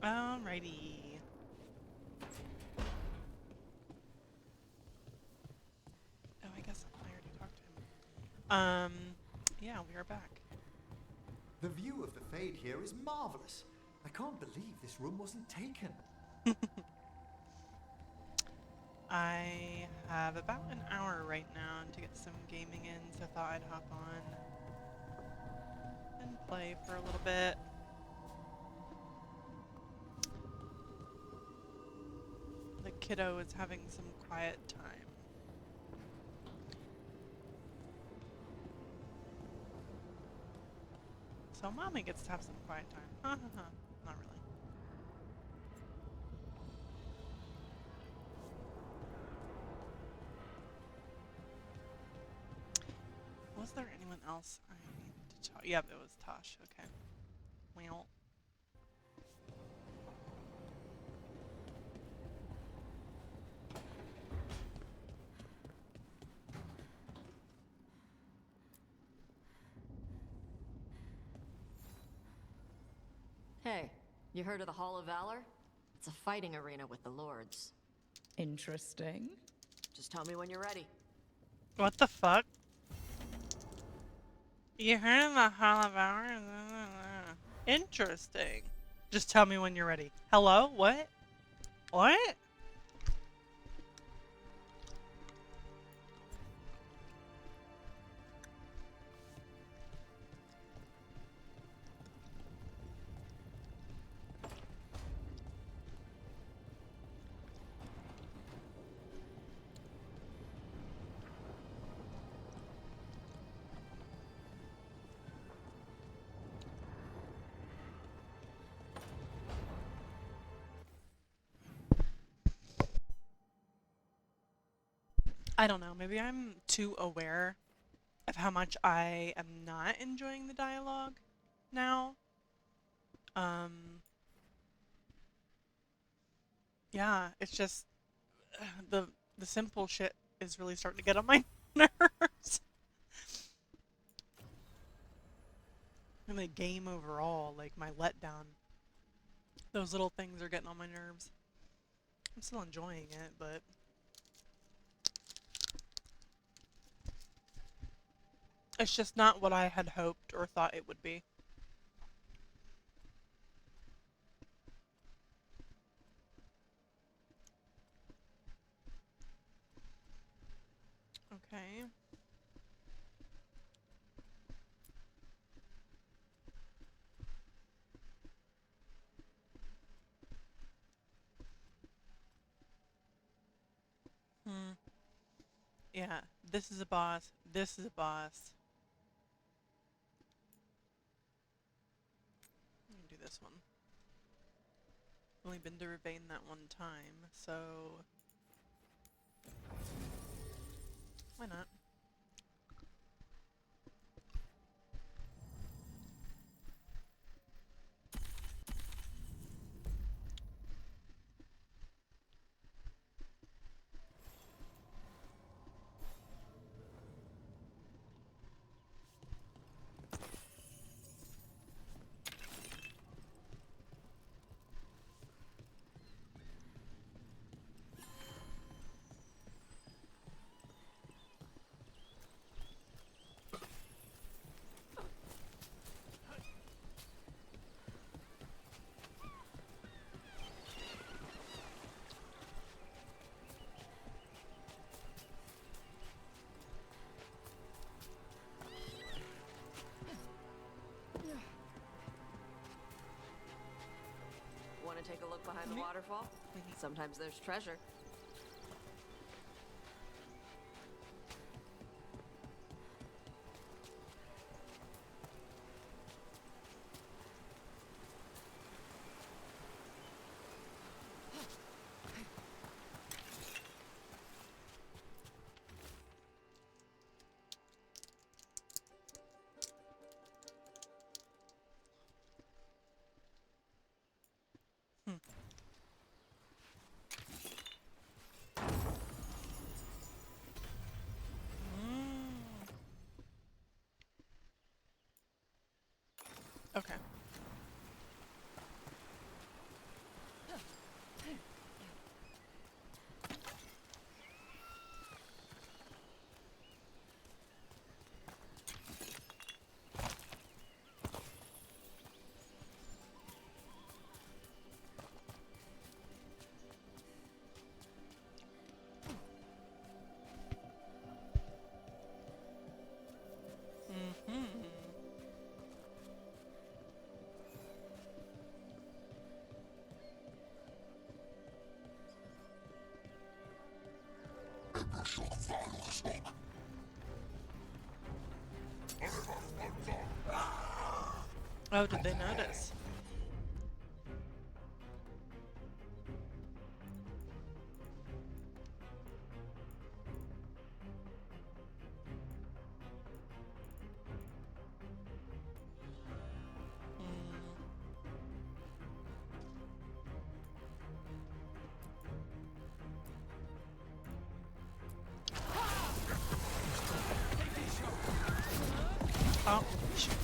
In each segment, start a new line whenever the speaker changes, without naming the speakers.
Alrighty. Oh, I guess I already talked to him. Yeah, we are back.
The view of the Fade here is marvelous. I can't believe this room wasn't taken.
I have about an hour right now to get some gaming in, so I thought I'd hop on and play for a little bit. The kiddo is having some quiet time. So mommy gets to have some quiet time. Ha ha ha. Not really. Was there anyone else I needed to talk? Yep, it was Tosh. Okay. Well.
Hey, you heard of the Hall of Valor? It's a fighting arena with the lords.
Interesting.
Just tell me when you're ready.
What the fuck? You heard of the Hall of Valor? Interesting. Just tell me when you're ready. Hello? What? What? I don't know. Maybe I'm too aware of how much I am not enjoying the dialogue now. Yeah, it's just the the simple shit is really starting to get on my nerves. And the game overall, like my letdown, those little things are getting on my nerves. I'm still enjoying it, but it's just not what I had hoped or thought it would be. Okay. Hmm. Yeah, this is a boss. This is a boss. Let me do this one. Only been to Ravane that one time, so why not?
Want to take a look behind the
Me-
waterfall? Sometimes there's treasure.
Hmm. Oh, did they notice? Oh, shoot.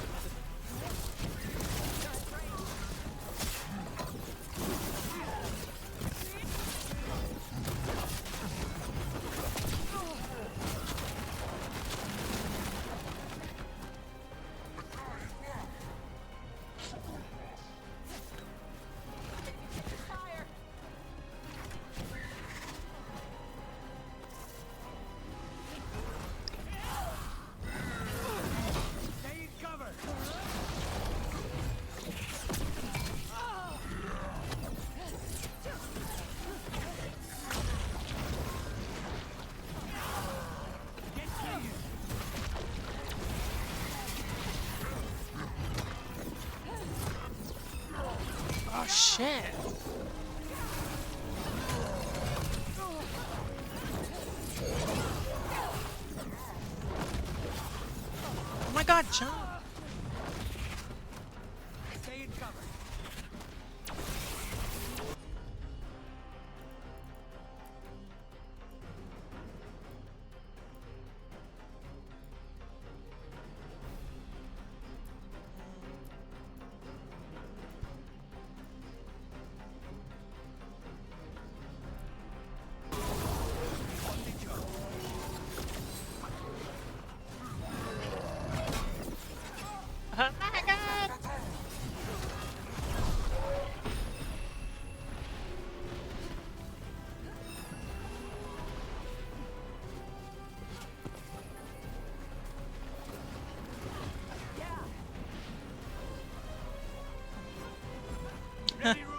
Oh shit! Oh my god, jump!
Stay in cover.
Oh my god!
Ready, Rook?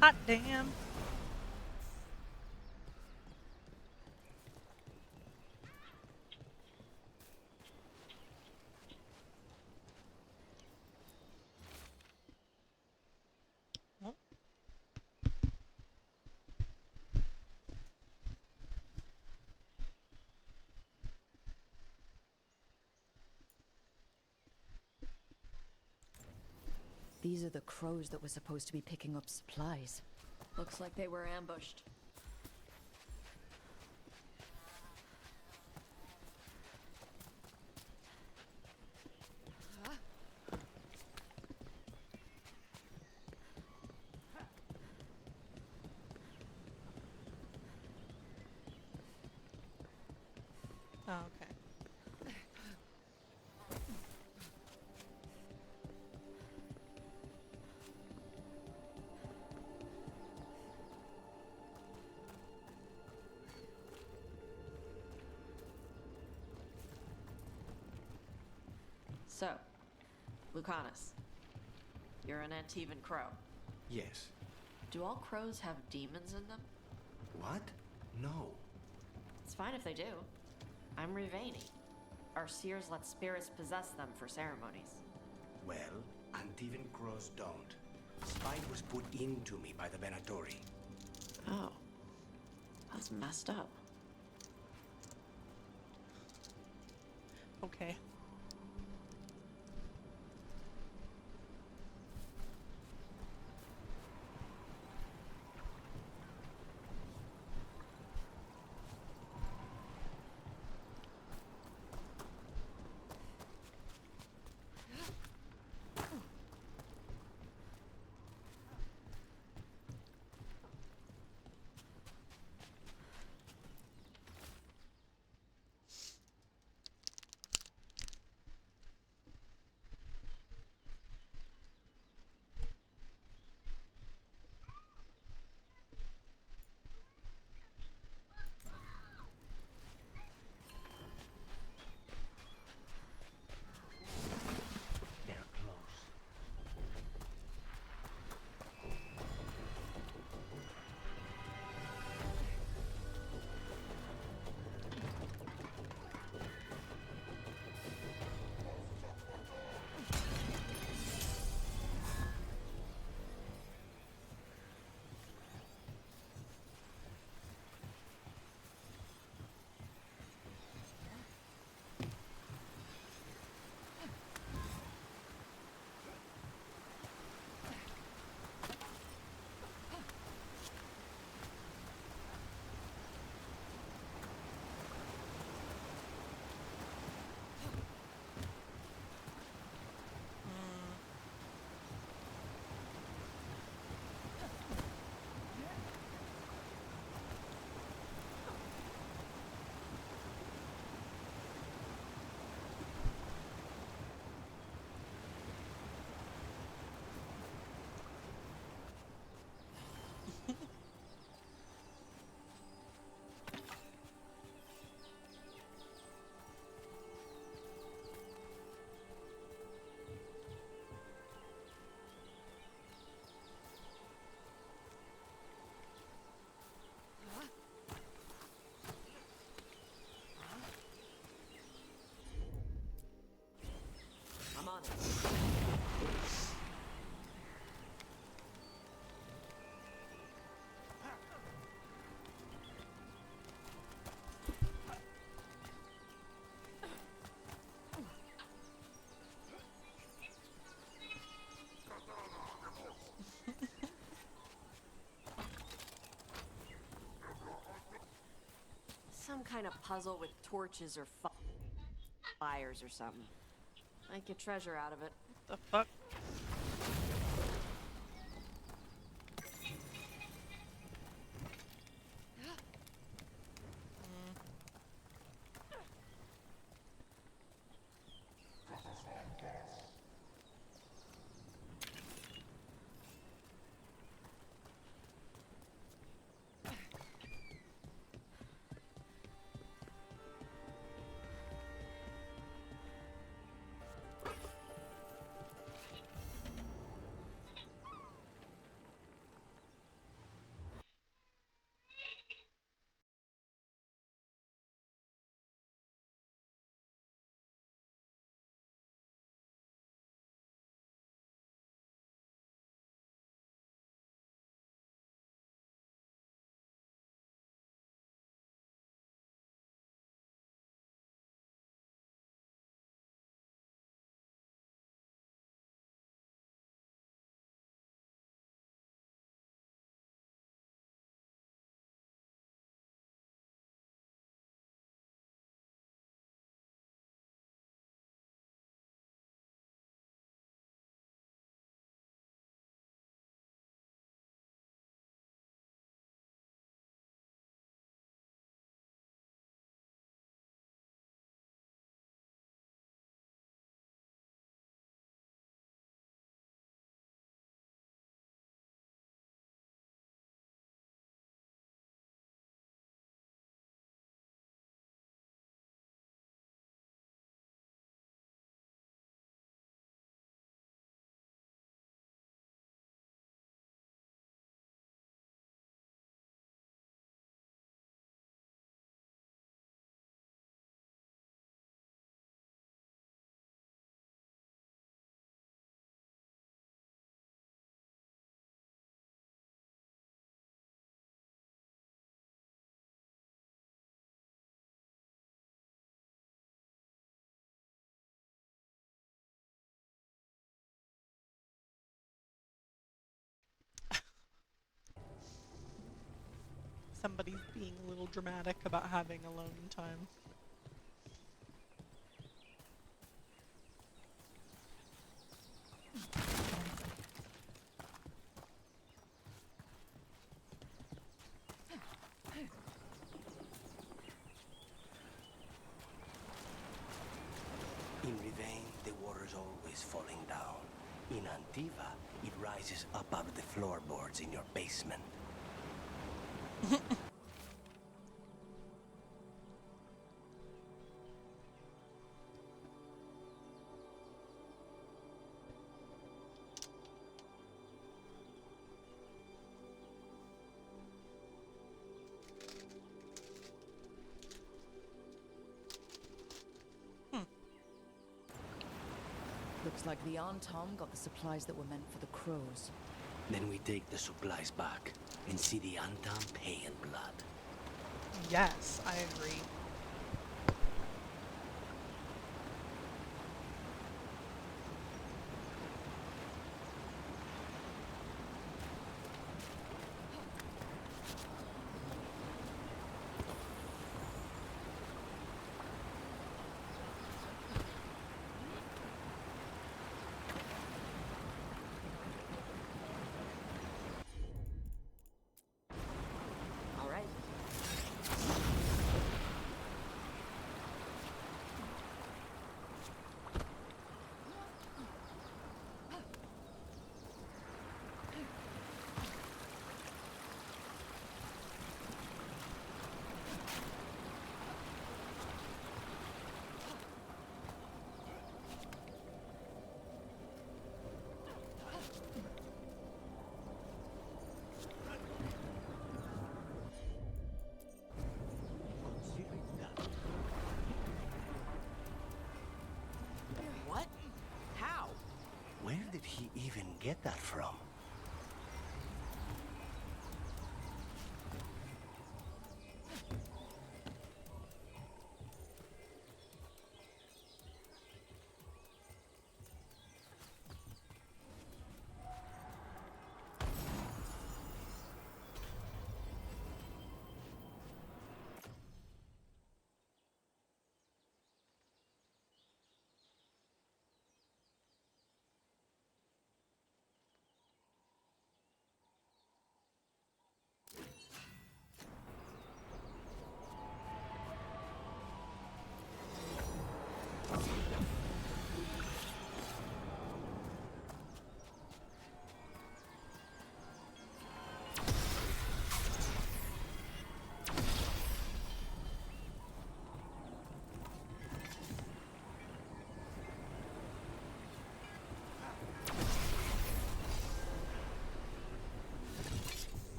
Hot damn! Oh.
These are the crows that were supposed to be picking up supplies.
Looks like they were ambushed.
Oh, okay.
So, Lucanus, you're an Antivan crow.
Yes.
Do all crows have demons in them?
What? No.
It's fine if they do. I'm Rivani. Our seers let spirits possess them for ceremonies.
Well, Antivan crows don't. Spite was put into me by the Venatori.
Oh. That's messed up.
Okay.
kind of puzzle with torches or fires or something. Make a treasure out of it.
The fuck? Somebody's being a little dramatic about having alone time.
In Rivain, the water's always falling down. In Antiva, it rises up out of the floorboards in your basement.
Looks like the Antom got the supplies that were meant for the crows.
Then we take the supplies back and see the Antam pay in blood.
Yes, I agree.
All right. What? How?
Where did he even get that from?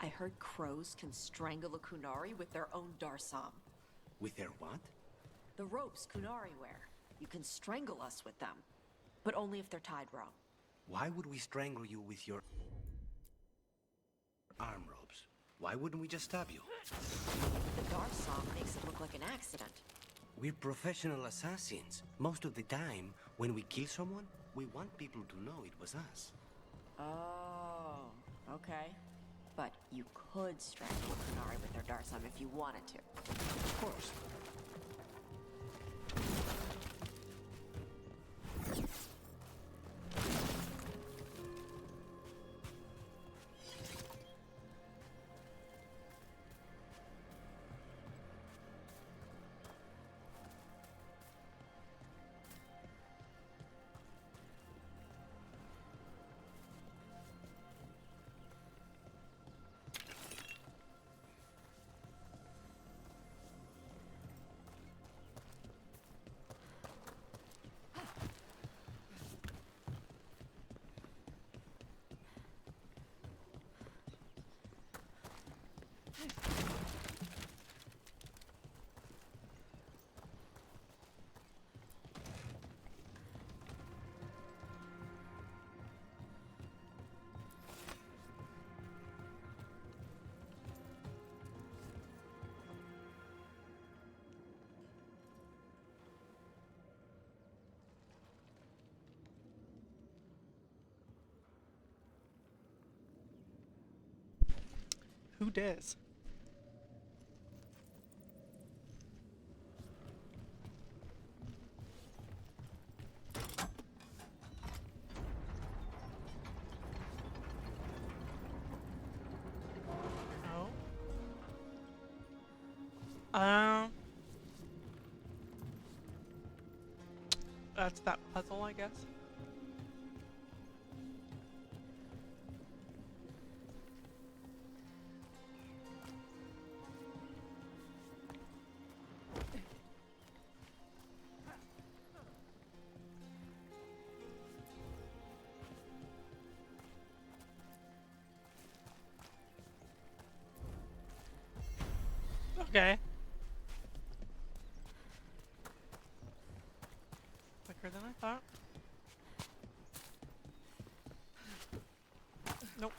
I heard crows can strangle a Kunari with their own Darsam.
With their what?
The ropes Kunari wear. You can strangle us with them. But only if they're tied wrong.
Why would we strangle you with your arm ropes? Why wouldn't we just stab you?
The Darsam makes it look like an accident.
We're professional assassins. Most of the time, when we kill someone, we want people to know it was us.
Oh, okay. But you could strangle a Kunari with their Darsam if you wanted to.
Of course.
Who dares? Oh. That's that puzzle, I guess. Okay. Quicker than I thought. Nope.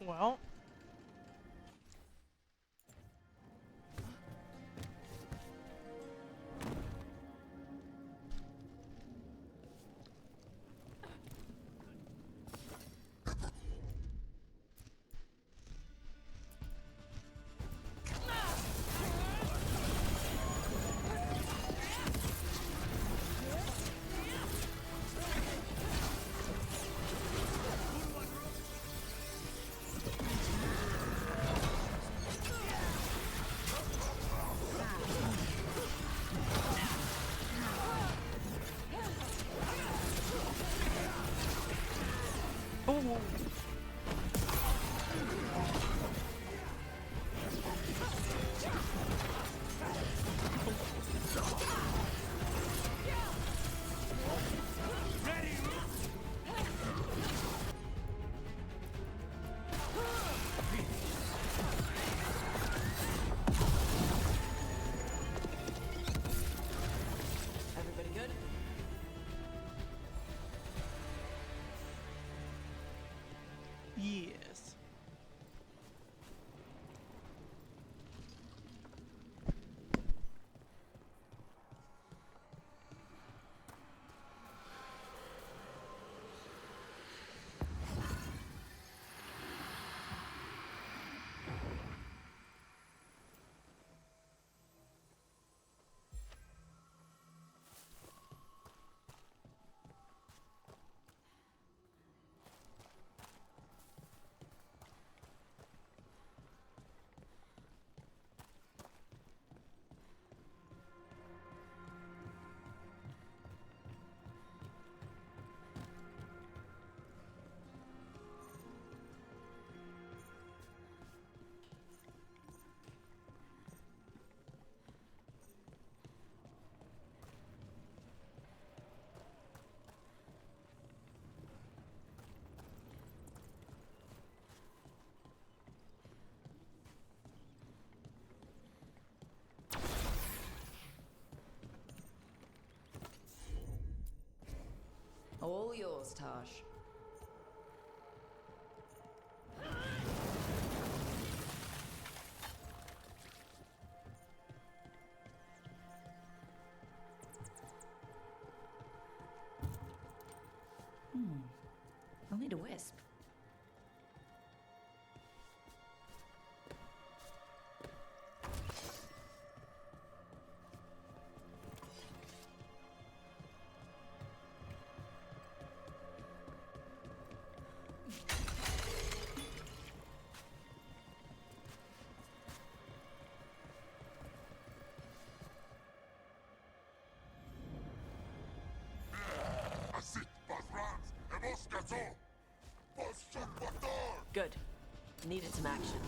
Well. Oh. Yes.
All yours, Taj. I'll need a wisp.
Good. Needed some action.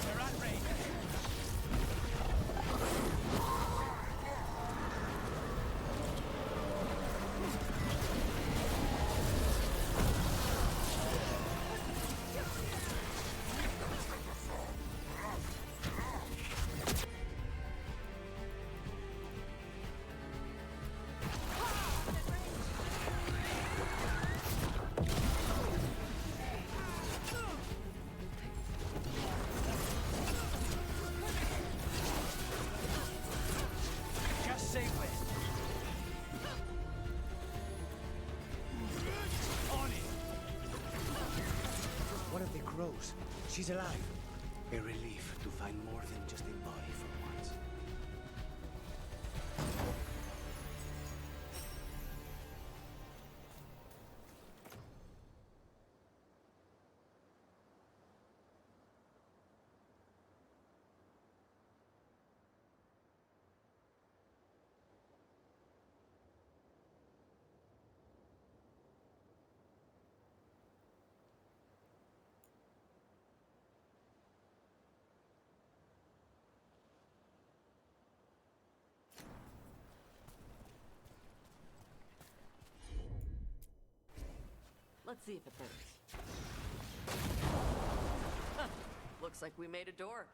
They're at range. Just safely. On it.
One of the crows. She's alive. A relief to find more than just a body for once.
Let's see if it burns. Huh. Looks like we made a door.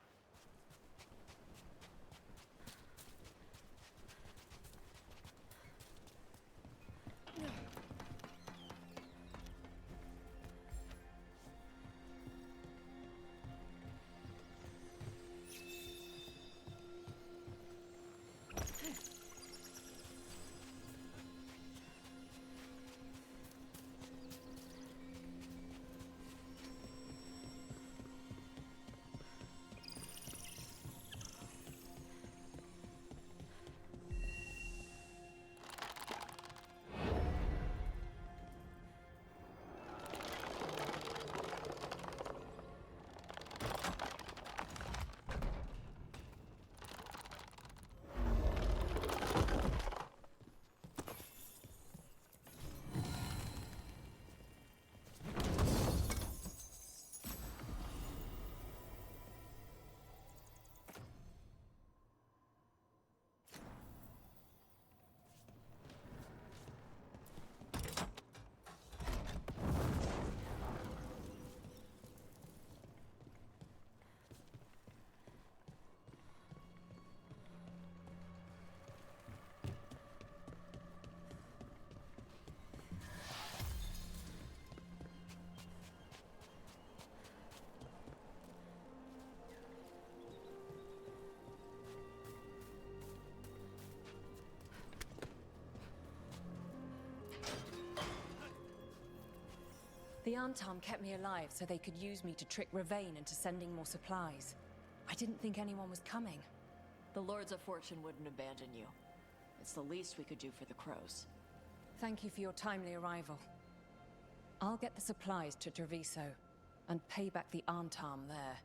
The Antam kept me alive so they could use me to trick Ravain into sending more supplies. I didn't think anyone was coming.
The Lords of Fortune wouldn't abandon you. It's the least we could do for the crows.
Thank you for your timely arrival. I'll get the supplies to Treviso and pay back the Antam there.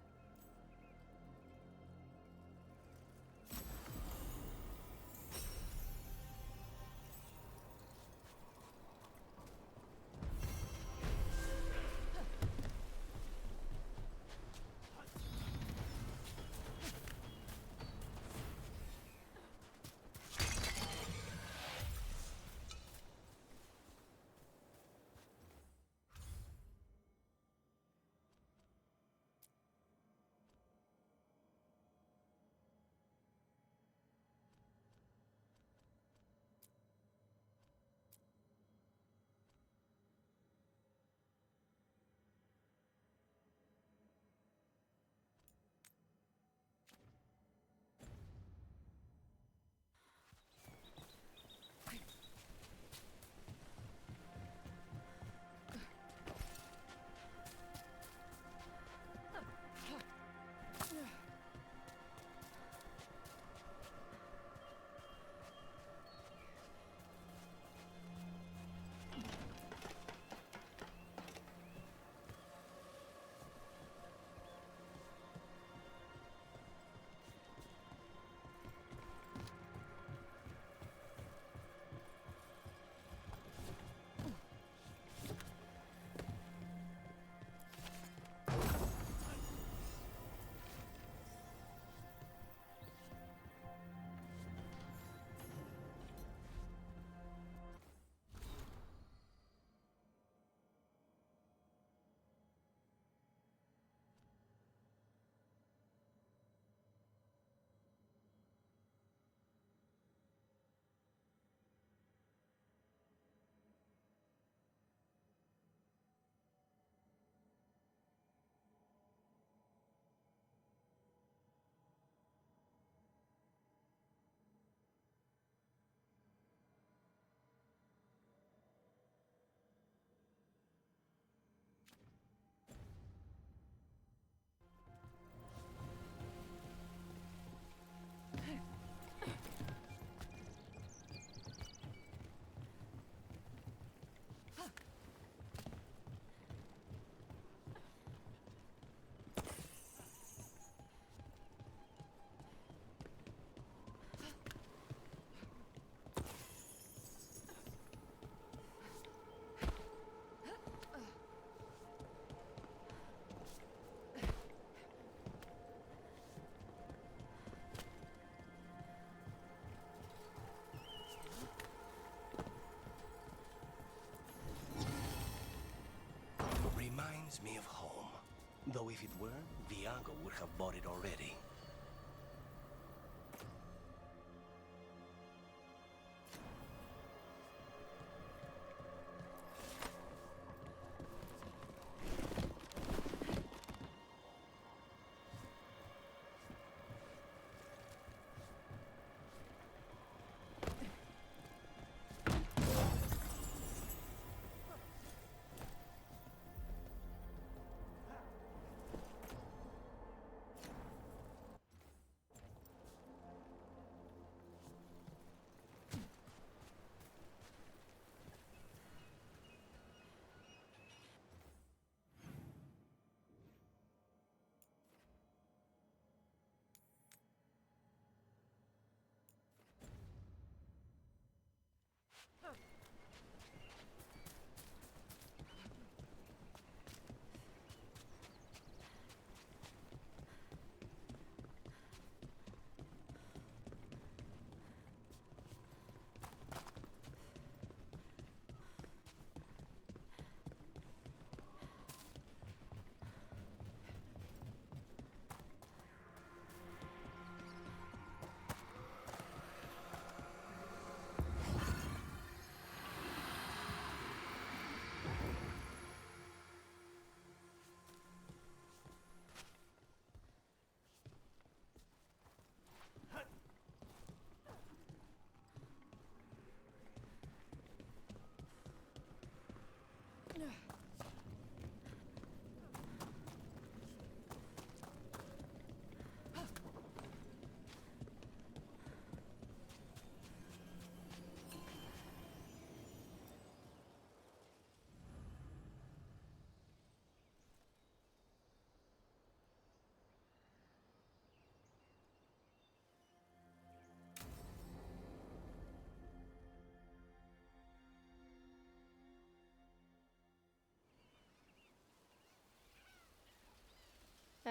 Reminds me of home. Though if it were, Viago would have bought it already.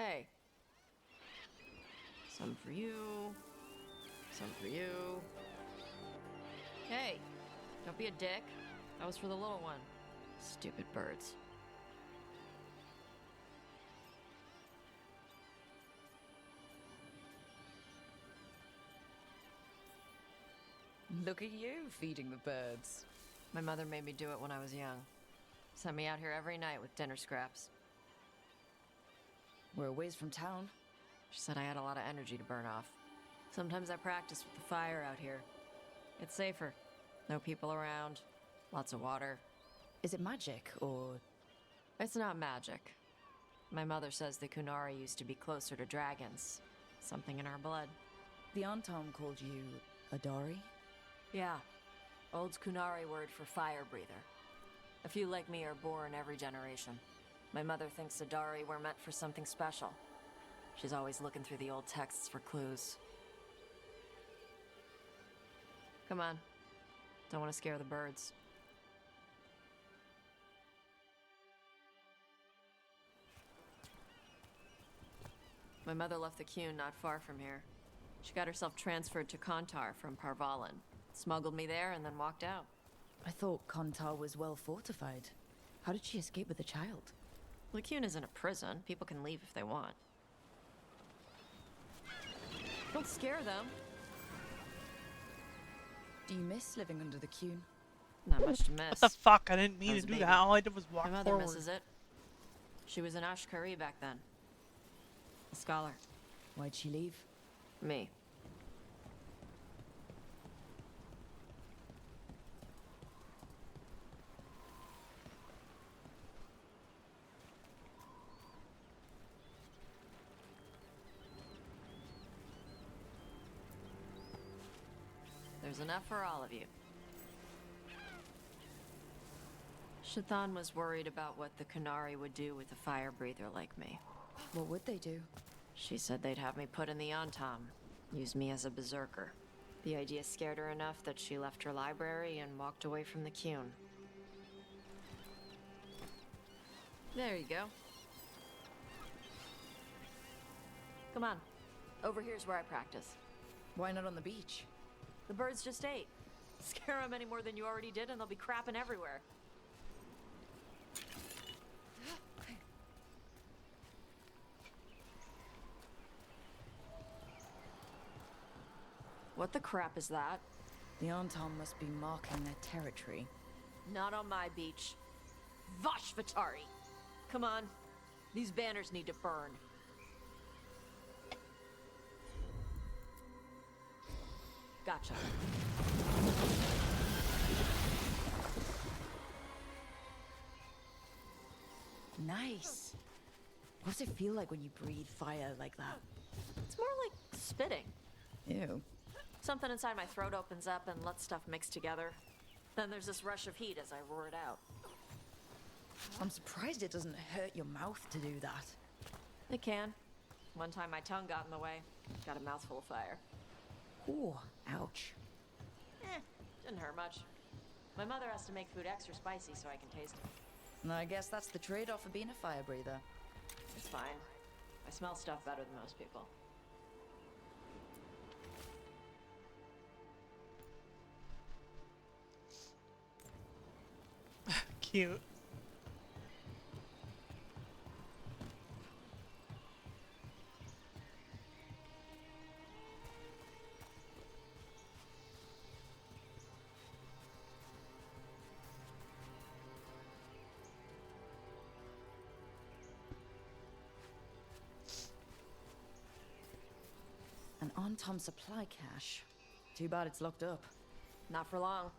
Hey. Some for you. Some for you. Hey, don't be a dick. That was for the little one. Stupid birds.
Look at you feeding the birds.
My mother made me do it when I was young. Sent me out here every night with dinner scraps.
We're a ways from town.
She said I had a lot of energy to burn off. Sometimes I practice with the fire out here. It's safer. No people around. Lots of water.
Is it magic, or...?
It's not magic. My mother says the Kunari used to be closer to dragons. Something in our blood.
The Antom called you a Dari?
Yeah. Old Kunari word for fire breather. A few like me are born every generation. My mother thinks Adari were meant for something special. She's always looking through the old texts for clues. Come on. Don't want to scare the birds. My mother left the Qun not far from here. She got herself transferred to Kontar from Parvalan. Smuggled me there and then walked out.
I thought Kontar was well fortified. How did she escape with a child?
The Qun isn't a prison. People can leave if they want. Don't scare them.
Do you miss living under the Qun?
Not much to miss.
What the fuck? I didn't
I
mean
was
to
a
do
baby.
that. All I did was walk
My mother
forward.
misses it. She was an Ashkari back then. A scholar.
Why'd she leave?
Me. There's enough for all of you. Shathan was worried about what the Kunari would do with a fire breather like me.
What would they do?
She said they'd have me put in the Antom, use me as a berserker. The idea scared her enough that she left her library and walked away from the Qun. There you go. Come on. Over here's where I practice.
Why not on the beach?
The birds just ate. Scare them any more than you already did and they'll be crapping everywhere. What the crap is that?
The Antom must be marking their territory.
Not on my beach. Vashvatari! Come on. These banners need to burn. Gotcha.
Nice. What does it feel like when you breathe fire like that?
It's more like spitting.
Ew.
Something inside my throat opens up and lets stuff mix together. Then there's this rush of heat as I roar it out.
I'm surprised it doesn't hurt your mouth to do that.
It can. One time my tongue got in the way. Got a mouthful of fire.
Ooh, ouch.
Didn't hurt much. My mother has to make food extra spicy so I can taste it.
And I guess that's the trade-off of being a fire breather.
It's fine. I smell stuff better than most people.
Cute.
An Antom supply cache. Too bad it's locked up.
Not for long.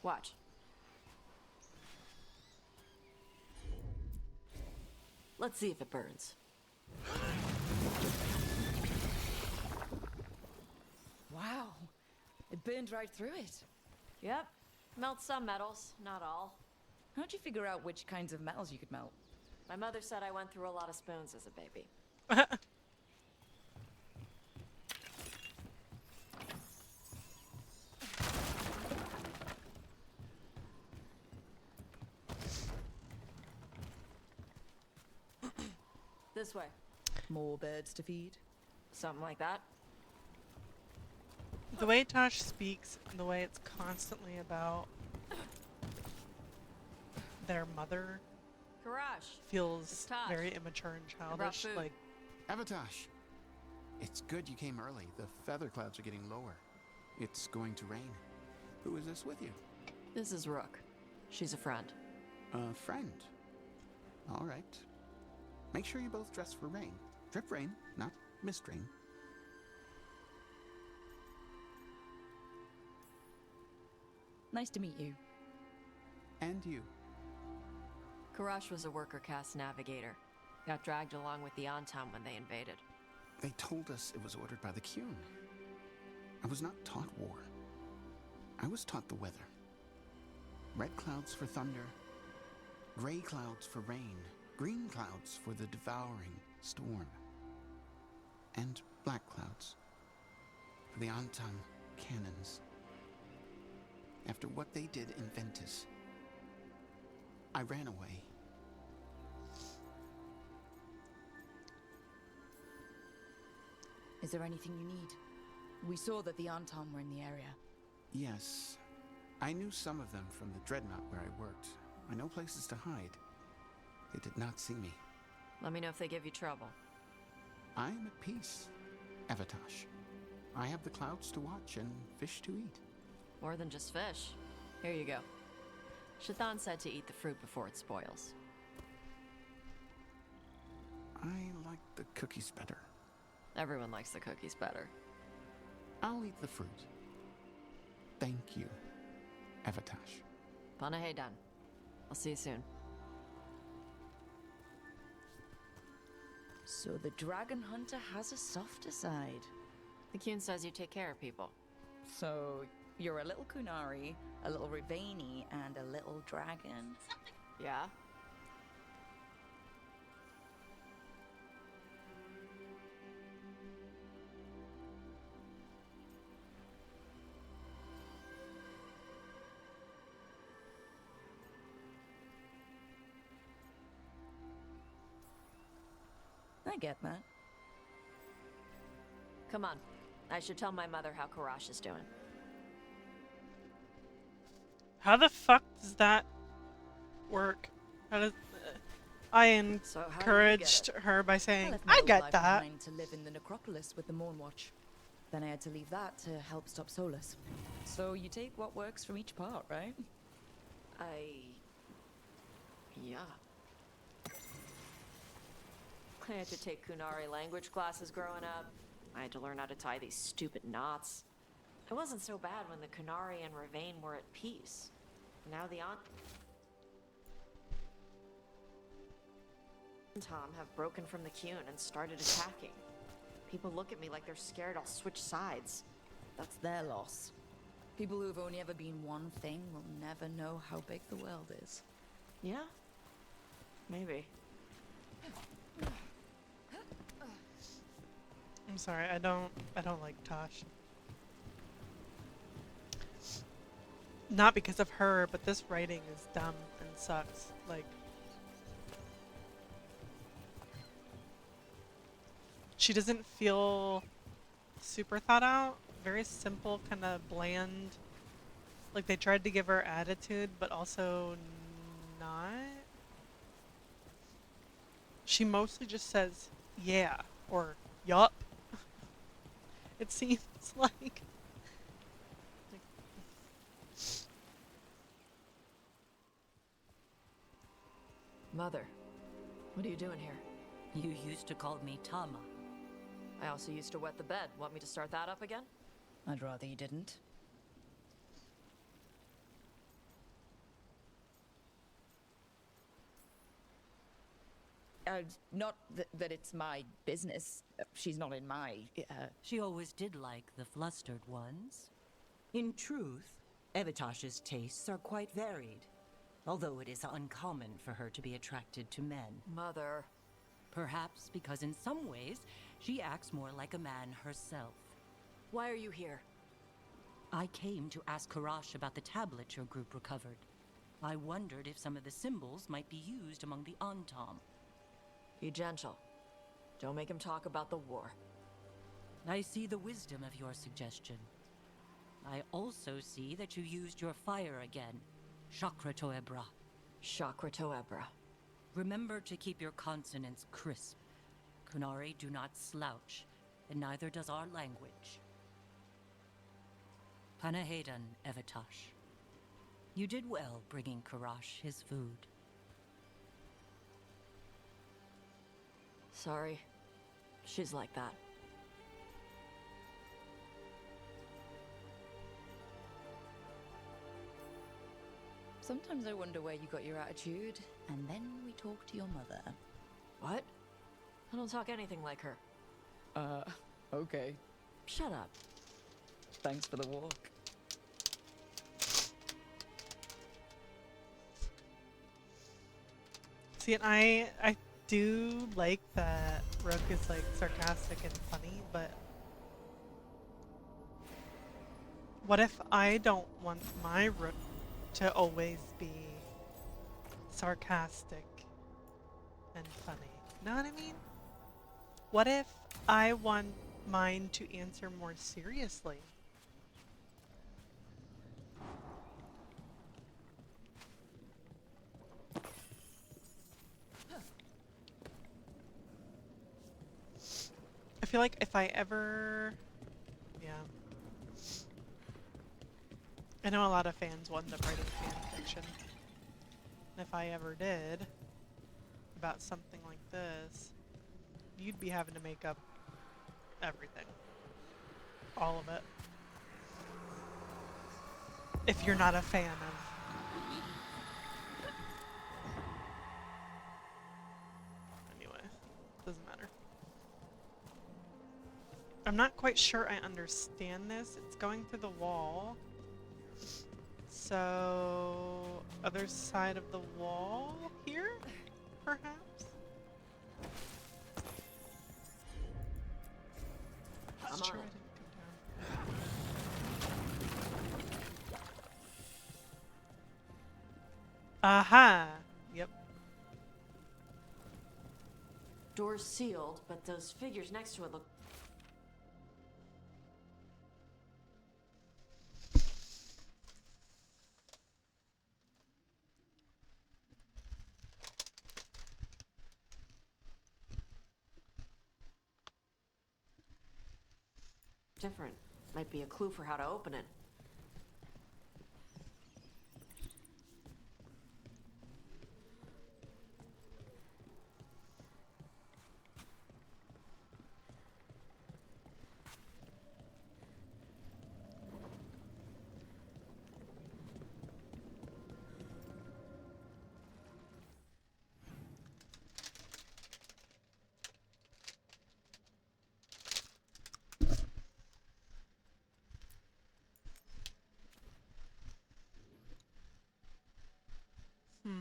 Watch. Let's see if it burns.
Wow. It burned right through it.
Yep. Melts some metals, not all.
How'd you figure out which kinds of metals you could melt?
My mother said I went through a lot of spoons as a baby. This way.
More birds to feed?
Something like that.
The way Tosh speaks, and the way it's constantly about their mother
Karash, it's
feels
Tosh.
very immature and
brought
childish.
food.
Like,
Avatosh, it's good you came early. The feather clouds are getting lower. It's going to rain. Who is this with you?
This is Rook. She's a friend.
A friend. All right. Make sure you both dress for rain. Drip rain, not mist rain.
Nice to meet you.
And you.
Karash was a worker caste navigator. Got dragged along with the Antam when they invaded.
They told us it was ordered by the Qun. I was not taught war. I was taught the weather. Red clouds for thunder, gray clouds for rain, green clouds for the devouring storm, and black clouds for the Antam cannons. After what they did in Ventus, I ran away.
Is there anything you need? We saw that the Anton were in the area.
Yes, I knew some of them from the Dreadnought where I worked. I know places to hide. They did not see me.
Let me know if they give you trouble.
I am at peace, Avatosh. I have the clouds to watch and fish to eat.
More than just fish. Here you go. Shathan said to eat the fruit before it spoils.
I like the cookies better.
Everyone likes the cookies better.
I'll eat the fruit. Thank you, Avatosh.
Panahedan. I'll see you soon.
So the dragon hunter has a softer side.
The Qun says you take care of people.
So you're a little Kunari, a little Rivani, and a little dragon.
Yeah?
I get that.
Come on. I should tell my mother how Karash is doing.
how the fuck does that work? How does... I
So how did you get
encouraged
it?
her by
I
saying,
left my
I
old
get
life
that.
behind to live in the necropolis with the Mournwatch. Then I had to leave that to help stop Solus. So you take what works from each part, right?
Yeah. I had to take Kunari language classes growing up. I had to learn how to tie these stupid knots. It wasn't so bad when the Kunari and Ravain were at peace. Now the Antam have broken from the Qun and started attacking. People look at me like they're scared I'll switch sides.
That's their loss. People who've only ever been one thing will never know how big the world is.
Yeah? Maybe.
I'm sorry, I don't like Tosh. Not because of her, but this writing is dumb and sucks. Like, she doesn't feel super thought out. Very simple, kind of bland. Like they tried to give her attitude, but also not. She mostly just says, yeah, or yup. It seems like.
Mother, what are you doing here?
You used to call me Tama.
I also used to wet the bed. Want me to start that up again?
I'd rather you didn't. Not that it's my business. She's not in my...
She always did like the flustered ones. In truth, Evatosh's tastes are quite varied, although it is uncommon for her to be attracted to men.
Mother.
Perhaps because in some ways, she acts more like a man herself.
Why are you here?
I came to ask Karash about the tablet your group recovered. I wondered if some of the symbols might be used among the Antam.
Be gentle. Don't make him talk about the war.
I see the wisdom of your suggestion. I also see that you used your fire again. Chakra Toebra.
Chakra Toebra.
Remember to keep your consonants crisp. Kunari do not slouch, and neither does our language. Panahedan, Evitash. You did well bringing Karash his food.
Sorry. She's like that.
Sometimes I wonder where you got your attitude, and then we talk to your mother.
What? I don't talk anything like her.
Okay.
Shut up.
Thanks for the walk.
See, and I do like that Rook is like sarcastic and funny, but what if I don't want my Rook to always be sarcastic and funny? Know what I mean? What if I want mine to answer more seriously? I feel like if I ever... Yeah. I know a lot of fans will end up writing fan fiction. And if I ever did, about something like this, you'd be having to make up everything. All of it. If you're not a fan of... Anyway, doesn't matter. I'm not quite sure I understand this. It's going through the wall. So, other side of the wall here, perhaps? Let's try to come down. Aha! Yep.
Door's sealed, but those figures next to it look... different. Might be a clue for how to open it.
Hmm.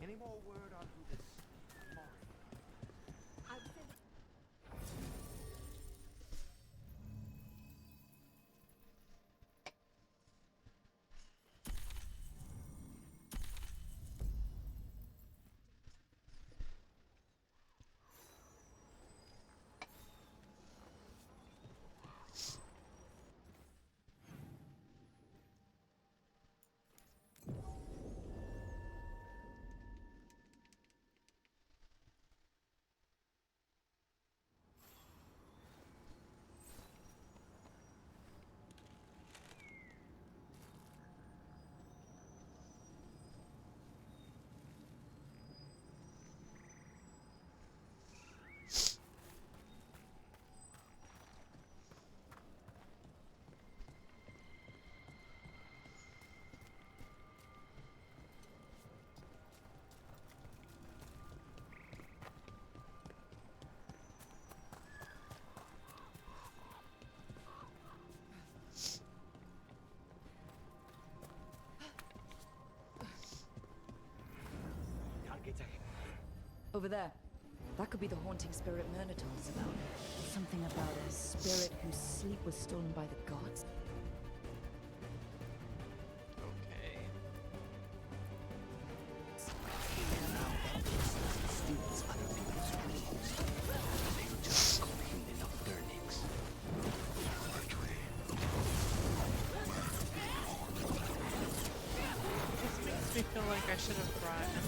Any more word on who this Mari?
Over there. That could be the haunting spirit Myrna told us about. Something about a spirit whose sleep was stolen by the gods.
Okay.
Steals other people's dreams. They're just call him the Nocturnix.
This makes me feel like I should have brought him.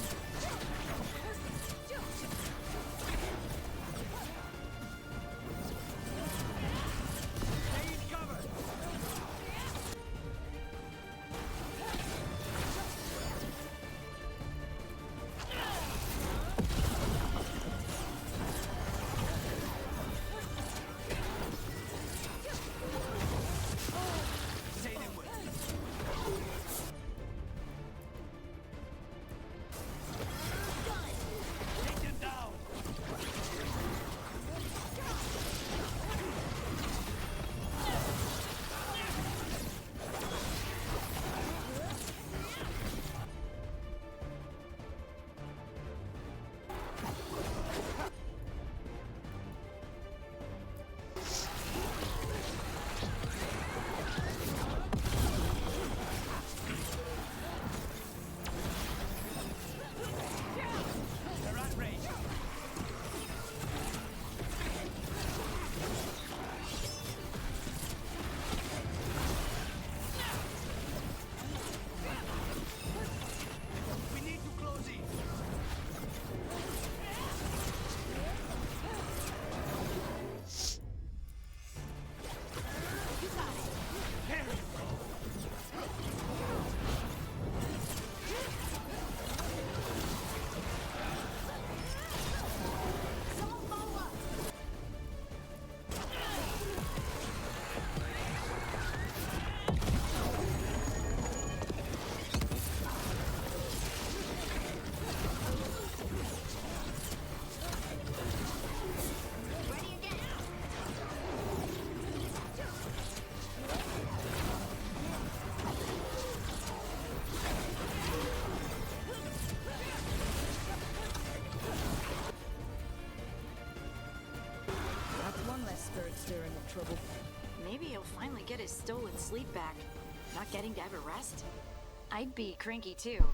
Stirring up trouble.
Maybe he'll finally get his stolen sleep back. Not getting to have a rest. I'd be cranky too.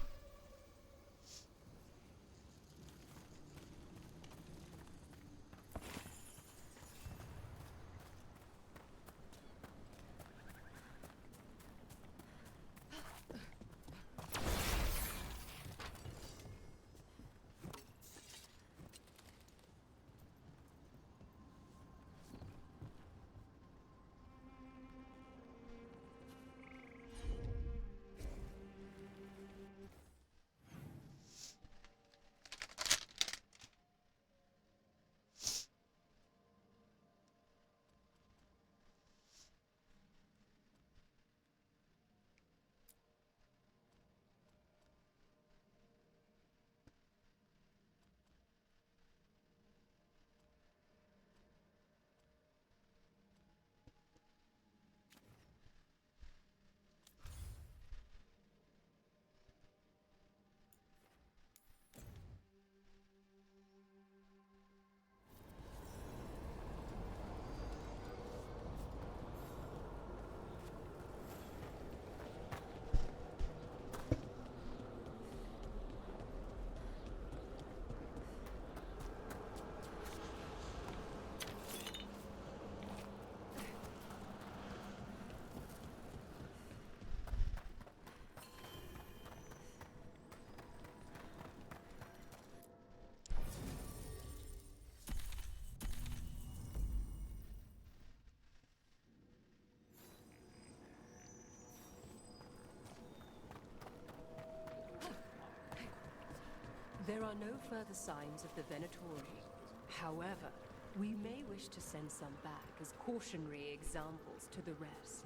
There are no further signs of the Venatori. However, we may wish to send some back as cautionary examples to the rest.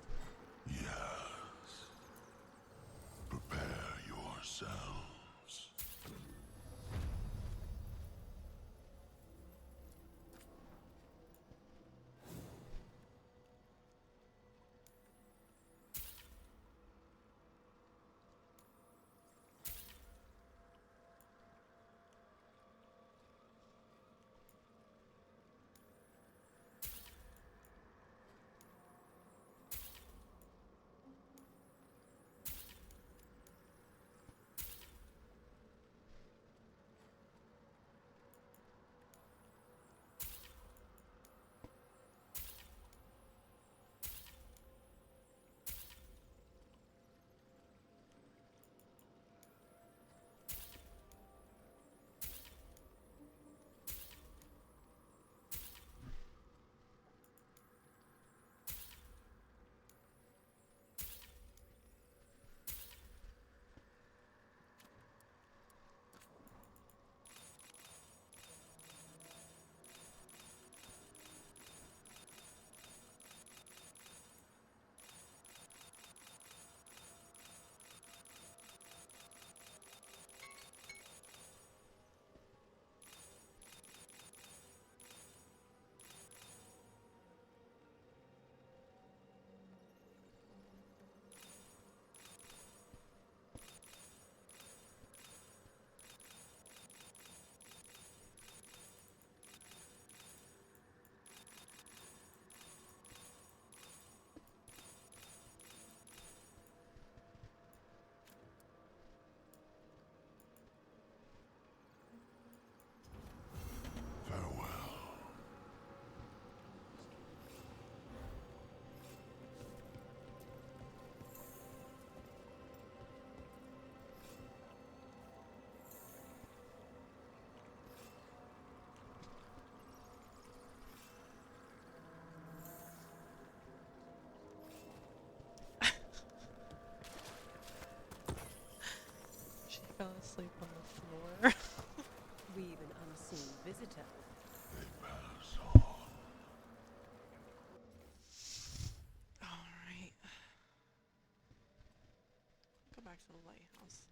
Yes. Prepare yourselves.
back to the lighthouse.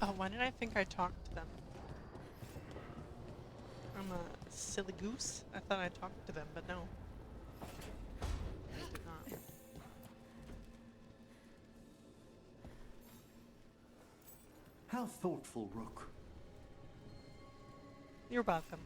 Oh, why did I think I talked to them? I'm a silly goose. I thought I talked to them, but no. I did not.
How thoughtful, Rook.
You're welcome.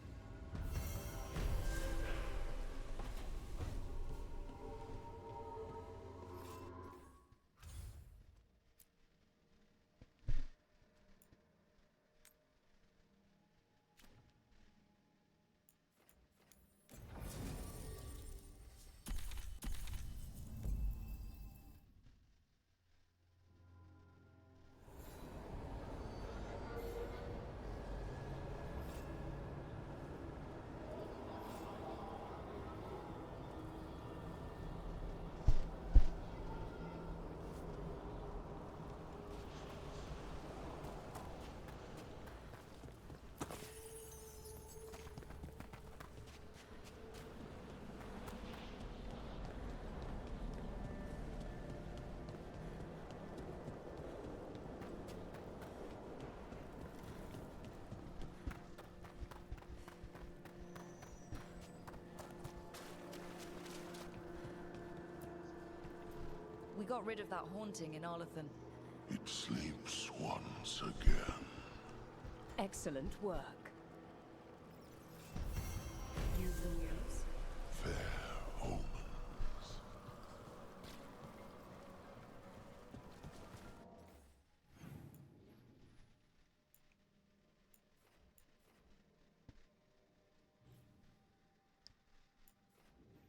We got rid of that haunting in Arlathan.
It sleeps once again.
Excellent work. Use the news.
Fair omens.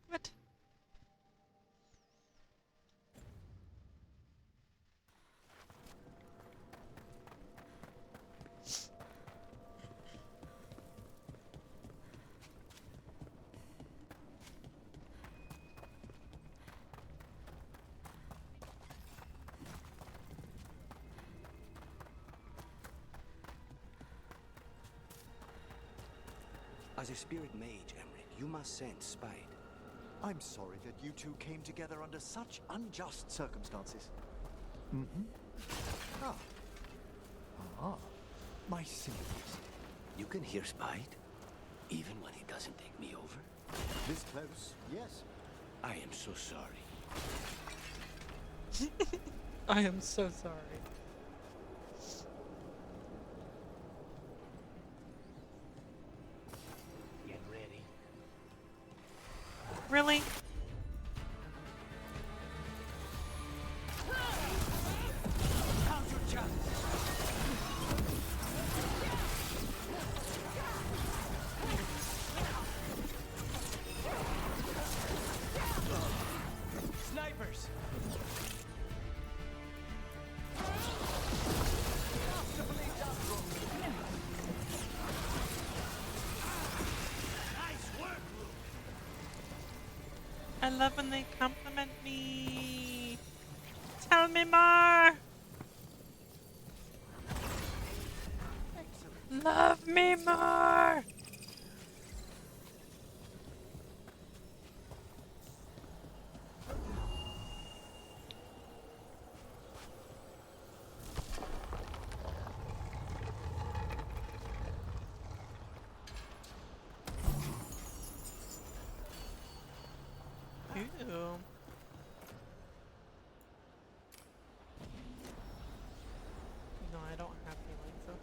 What?
As a spirit mage, Emric, you must sense spite.
I'm sorry that you two came together under such unjust circumstances. Mm-hmm. Ah. Ah. My sympathies.
You can hear spite, even when he doesn't take me over.
This close, yes.
I am so sorry.
I am so sorry.
Get ready.
Really?
Now's your chance. Snipers. Nice work, Luke.
I love when they compliment me. Tell me more. Love me more. Ew. No, I don't have feelings. So.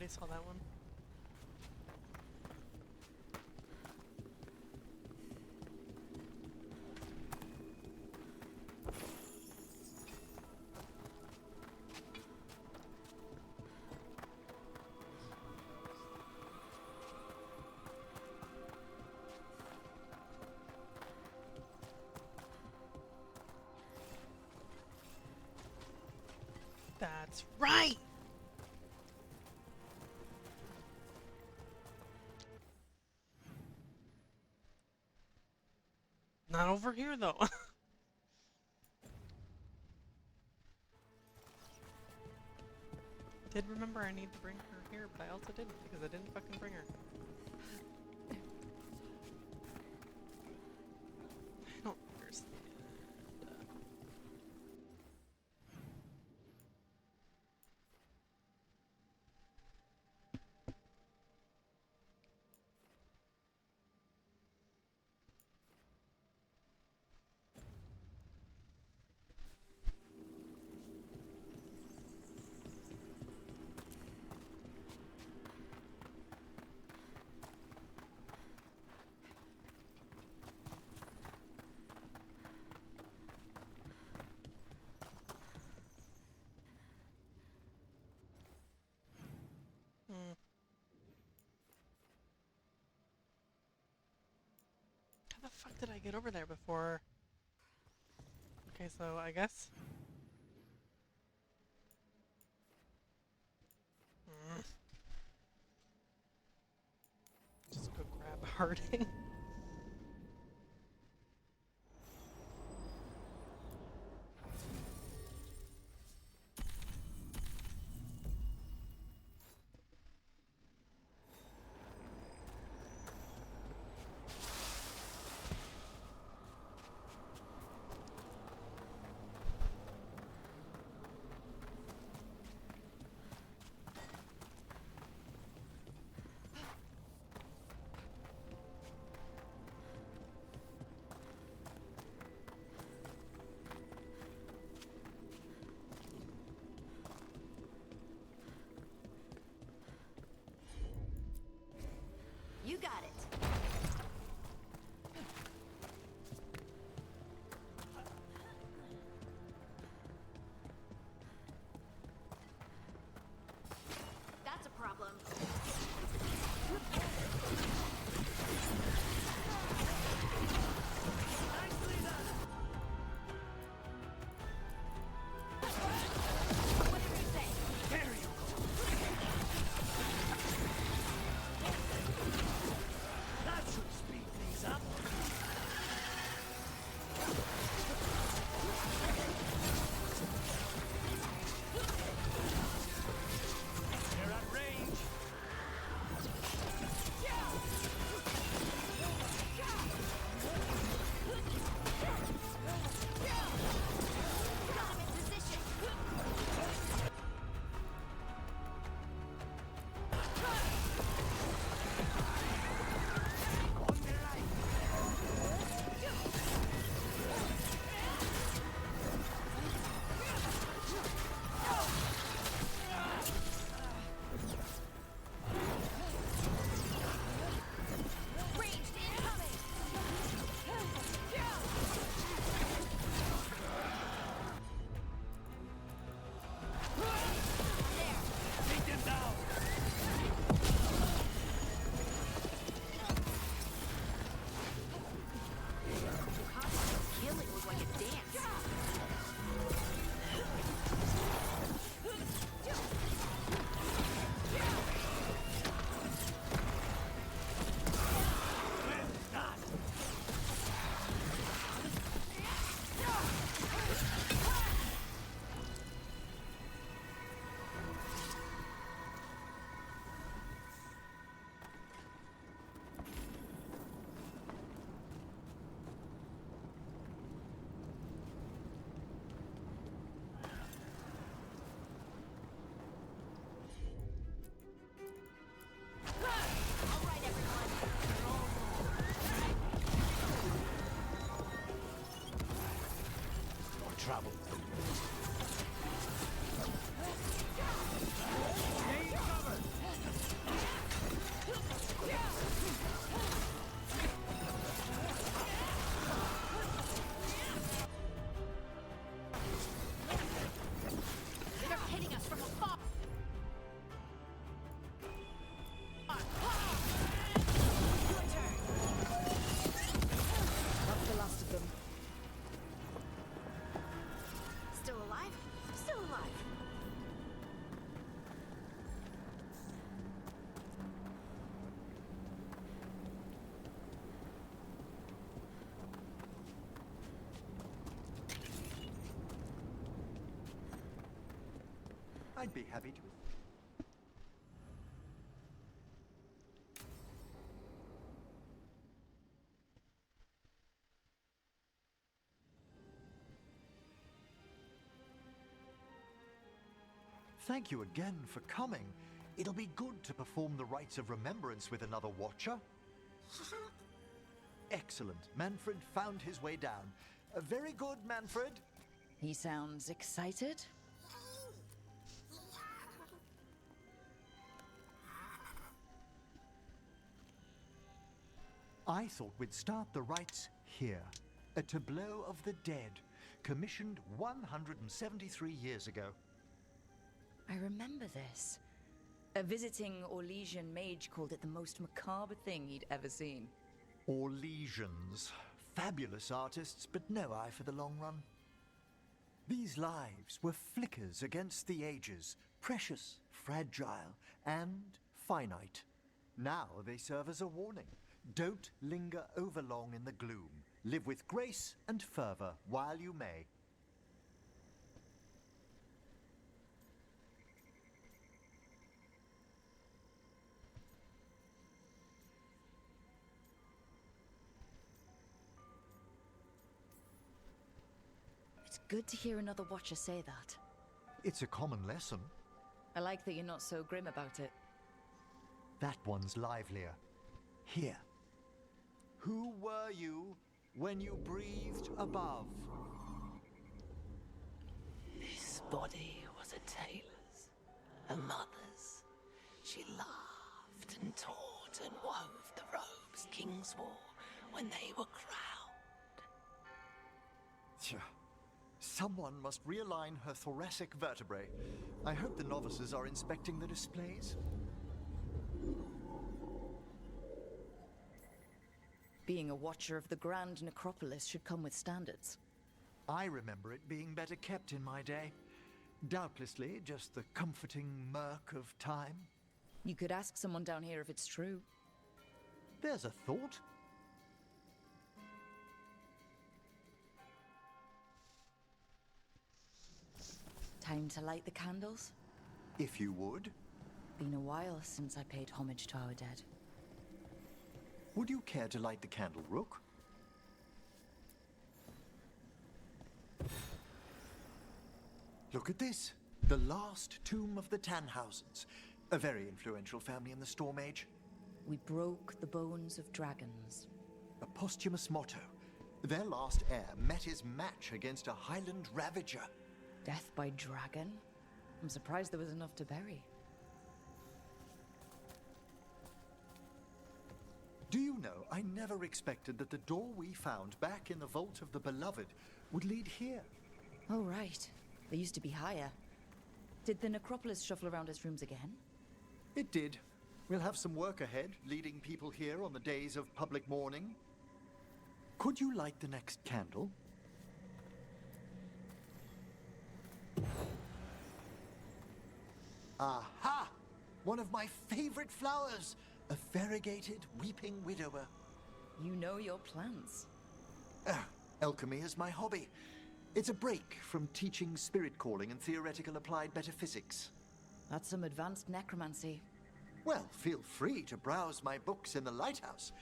already saw that one. That's right! Not over here, though. Did remember I need to bring her here, but I also didn't because I didn't fucking bring her. I don't understand. How the fuck did I get over there before? Okay, so I guess... Just go grab Harding.
You got it. That's a problem.
Trouble.
Stay covered.
still alive.
I'd be happy to. Thank you again for coming. It'll be good to perform the rites of remembrance with another Watcher. Excellent. Manfred found his way down. Very good, Manfred.
He sounds excited.
I thought we'd start the rites here. A tableau of the dead, commissioned 173 years ago.
I remember this. A visiting Orlesian mage called it the most macabre thing he'd ever seen.
Orlesians. Fabulous artists, but no eye for the long run. These lives were flickers against the ages, precious, fragile, and finite. Now they serve as a warning. Don't linger overlong in the gloom. Live with grace and fervor while you may.
It's good to hear another Watcher say that.
It's a common lesson.
I like that you're not so grim about it.
That one's livelier. Here. Who were you when you breathed above?
This body was a tailor's, a mother's. She laughed and taught and wove the robes kings wore when they were crowned.
Tja. Someone must realign her thoracic vertebrae. I hope the novices are inspecting the displays.
Being a Watcher of the Grand Necropolis should come with standards.
I remember it being better kept in my day. Doubtlessly just the comforting murk of time.
You could ask someone down here if it's true.
There's a thought.
Time to light the candles?
If you would.
Been a while since I paid homage to our dead.
Would you care to light the candle, Rook? Look at this. The last tomb of the Tannhausens. A very influential family in the Storm Age.
We broke the bones of dragons.
A posthumous motto. Their last heir met his match against a Highland Ravager.
Death by dragon? I'm surprised there was enough to bury.
Do you know, I never expected that the door we found back in the Vault of the Beloved would lead here.
Oh, right. They used to be higher. Did the necropolis shuffle around its rooms again?
It did. We'll have some work ahead, leading people here on the days of public mourning. Could you light the next candle? Aha! One of my favorite flowers! A variegated weeping widower.
You know your plants.
Alchemy is my hobby. It's a break from teaching spirit calling and theoretical applied metaphysics.
That's some advanced necromancy.
Well, feel free to browse my books in the lighthouse.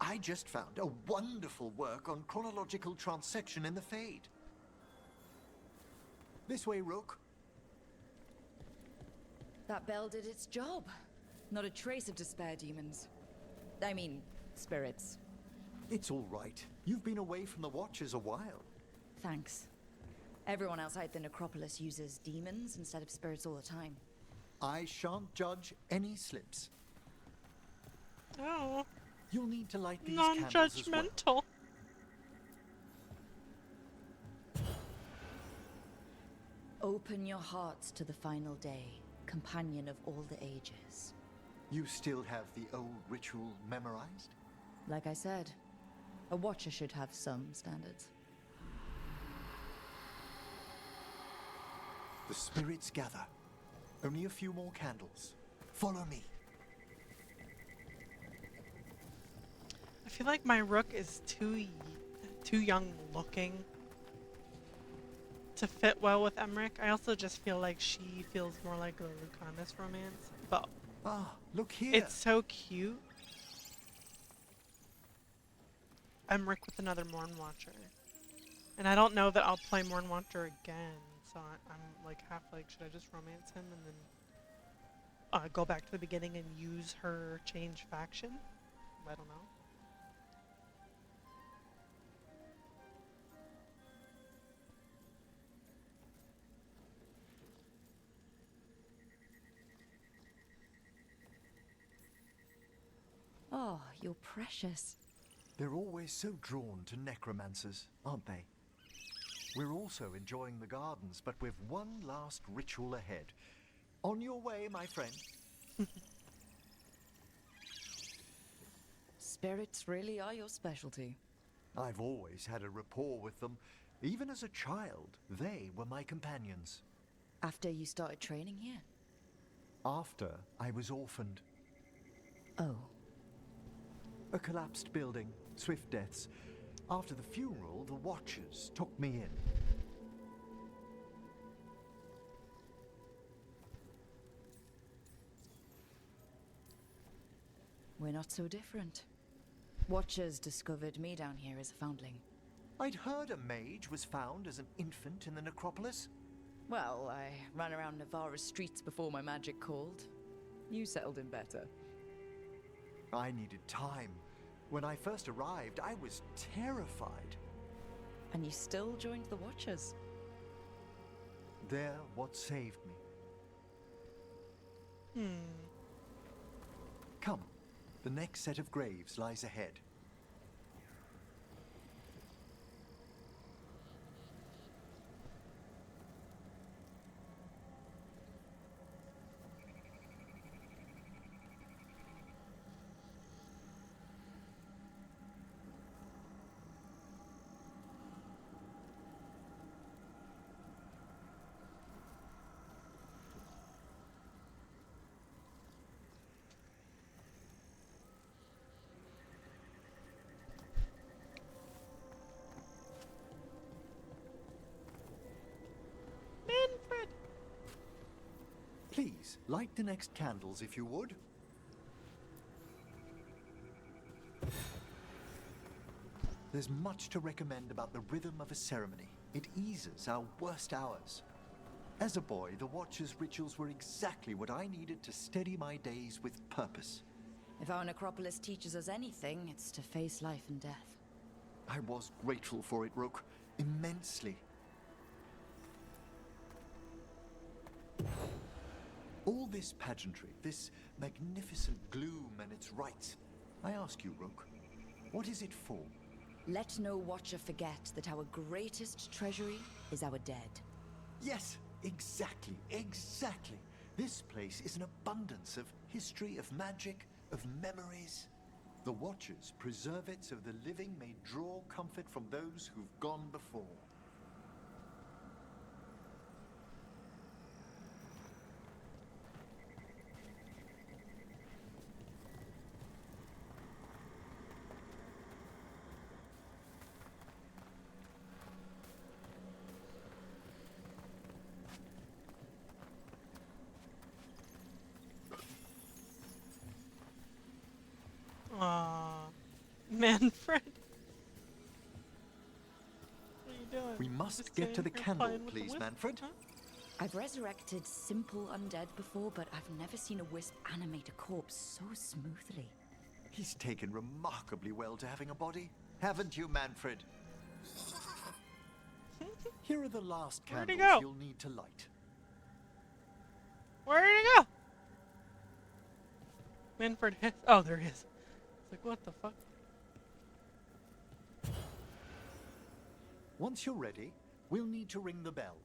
I just found a wonderful work on chronological transection in the Fade. This way, Rook.
That bell did its job. Not a trace of despair demons. I mean, spirits.
It's all right. You've been away from the Watchers a while.
Thanks. Everyone outside the necropolis uses demons instead of spirits all the time.
I shan't judge any slips.
Oh.
You'll need to light these candles as well.
Non-judgmental.
Open your hearts to the final day, companion of all the ages.
You still have the old ritual memorized?
Like I said, a Watcher should have some standards.
The spirits gather. Only a few more candles. Follow me.
I feel like my rook is too young looking to fit well with Emmerich. I also just feel like she feels more like a Lucanus romance. But
look here.
It's so cute. Emmerich with another Mornwatcher. And I don't know that I'll play Mornwatcher again. So I'm like half like, should I just romance him and then go back to the beginning and use her change faction? I don't know.
Oh, you're precious.
They're always so drawn to necromancers, aren't they? We're also enjoying the gardens, but we've one last ritual ahead. On your way, my friend.
Spirits really are your specialty.
I've always had a rapport with them. Even as a child, they were my companions.
After you started training here?
After I was orphaned.
Oh.
A collapsed building, swift deaths. After the funeral, the Watchers took me in.
We're not so different. Watchers discovered me down here as a foundling.
I'd heard a mage was found as an infant in the necropolis.
Well, I ran around Navarra's streets before my magic called. You settled in better.
I needed time. When I first arrived, I was terrified.
And you still joined the Watchers?
They're what saved me. Come, the next set of graves lies ahead. Please, light the next candles if you would. There's much to recommend about the rhythm of a ceremony. It eases our worst hours. As a boy, the Watcher's rituals were exactly what I needed to steady my days with purpose.
If our necropolis teaches us anything, it's to face life and death.
I was grateful for it, Rook. Immensely. All this pageantry, this magnificent gloom and its rites. I ask you, Rook, what is it for?
Let no Watcher forget that our greatest treasury is our dead.
Yes, exactly, exactly. This place is an abundance of history, of magic, of memories. The Watchers preserve it so the living may draw comfort from those who've gone before.
Aww. Manfred. What are you doing?
We must
Just
get to the
sitting here
candle,
playing with the
please,
wisp,
Manfred.
huh?
I've resurrected simple undead before, but I've never seen a wisp animate a corpse so smoothly.
He's taken remarkably well to having a body, haven't you, Manfred? Here are the last
Where'd he
candles
go?
you'll need to light.
Where did he go? Manfred has. Oh, there he is. It's like, what the fuck?
Once you're ready, we'll need to ring the bell.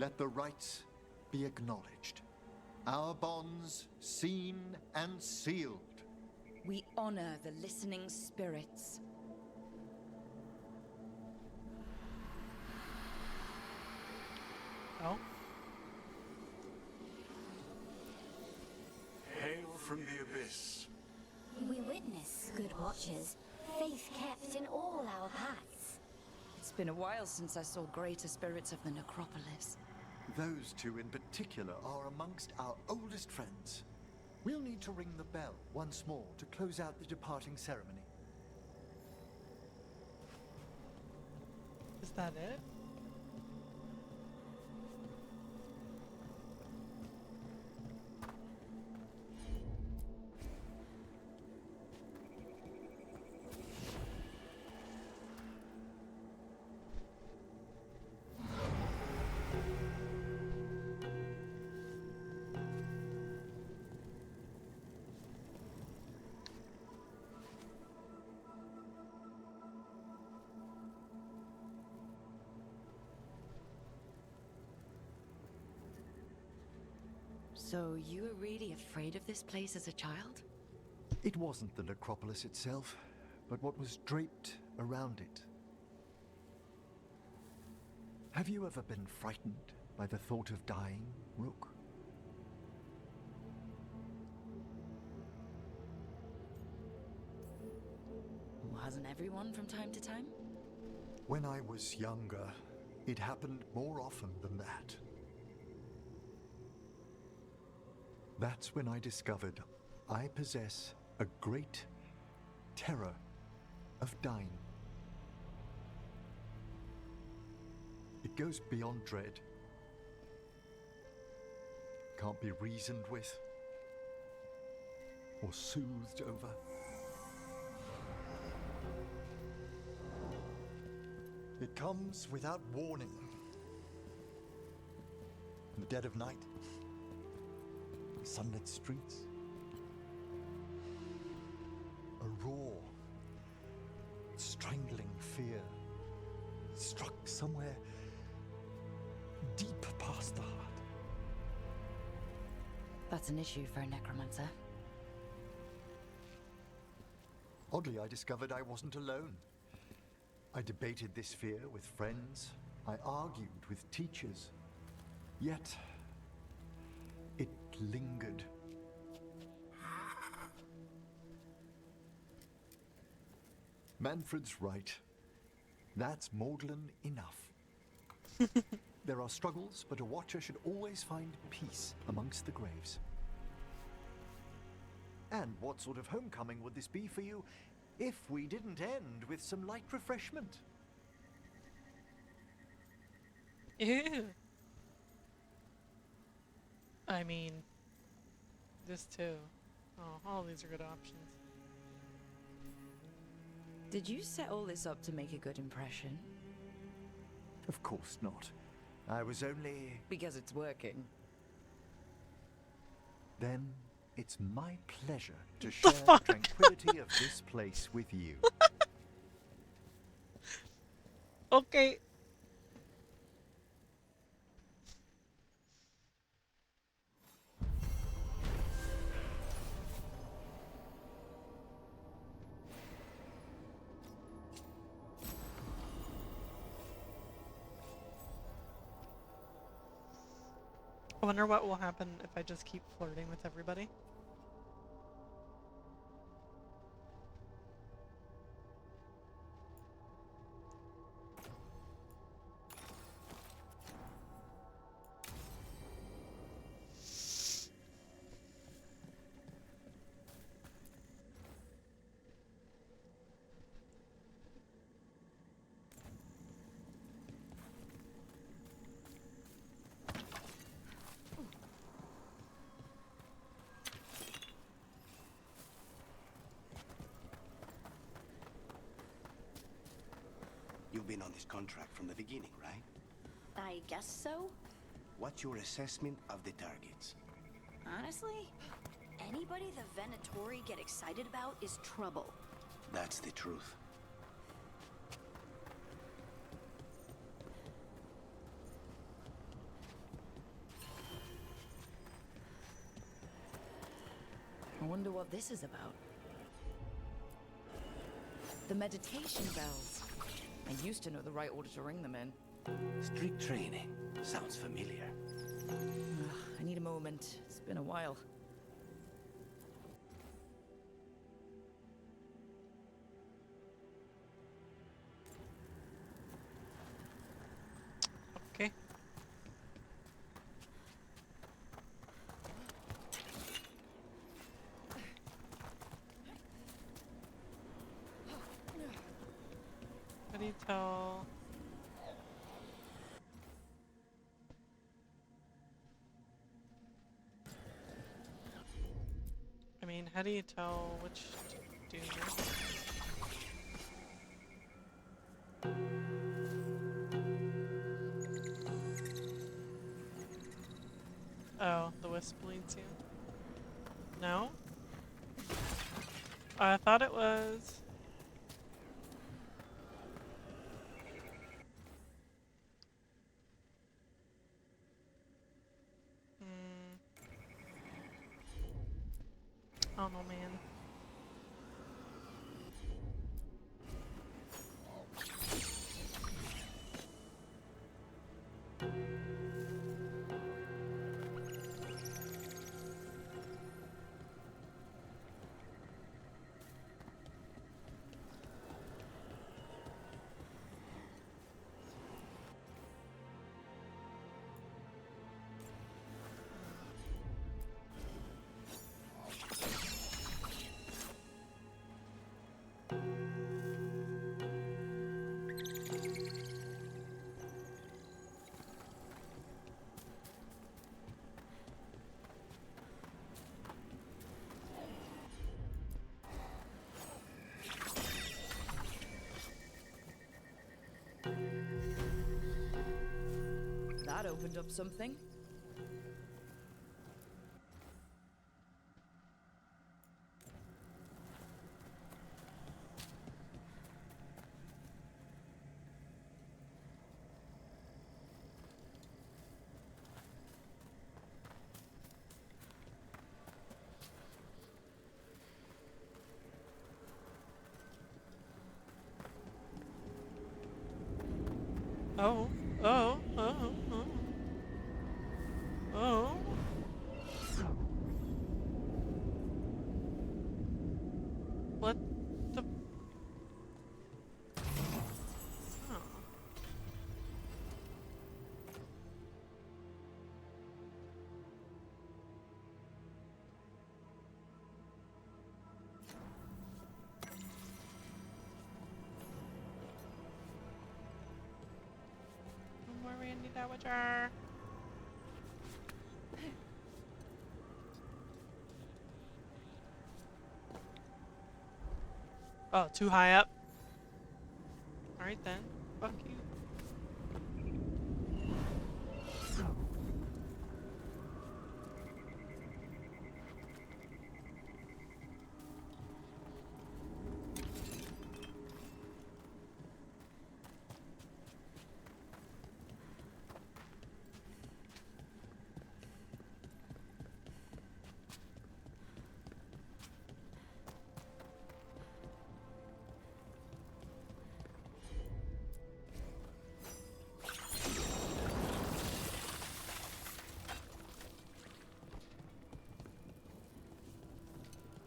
Let the rites be acknowledged. Our bonds seen and sealed.
We honor the listening spirits.
Oh?
Hail from the abyss.
We witness, good watchers, faith kept in all our paths.
It's been a while since I saw greater spirits of the necropolis.
Those two in particular are amongst our oldest friends. We'll need to ring the bell once more to close out the departing ceremony.
Is that it?
So you were really afraid of this place as a child?
It wasn't the necropolis itself, but what was draped around it. Have you ever been frightened by the thought of dying, Rook?
Wasn't everyone from time to time?
When I was younger, it happened more often than that. That's when I discovered I possess a great terror of dying. It goes beyond dread. Can't be reasoned with or soothed over. It comes without warning. In the dead of night, sunlit streets, a raw, strangling fear struck somewhere deep past the heart.
That's an issue for a necromancer.
Oddly, I discovered I wasn't alone. I debated this fear with friends. I argued with teachers. Yet, it lingered. Manfred's right. That's maudlin enough. There are struggles, but a watcher should always find peace amongst the graves. And what sort of homecoming would this be for you if we didn't end with some light refreshment?
Ew. I mean, this too. Oh, all these are good options.
Did you set all this up to make a good impression?
Of course not. I was only...
Because it's working.
Then it's my pleasure to share the tranquility of this place with you.
Okay. I wonder what will happen if I just keep flirting with everybody.
You've been on this contract from the beginning, right?
I guess so.
What's your assessment of the targets?
Honestly, anybody the Venatori get excited about is trouble.
That's the truth.
Wonder what this is about. The meditation bells. I used to know the right order to ring them in.
Strict training. Sounds familiar.
Ugh, I need a moment. It's been a while.
Okay. How do you tell? I mean, how do you tell which to do next? Oh, the wisp leads you? No? I thought it was. Oh no, man.
That opened up something.
Oh, oh, oh, oh. Oh. What the? Oh. More Randy Dowager. Oh, too high up? Alright then. Fuck you.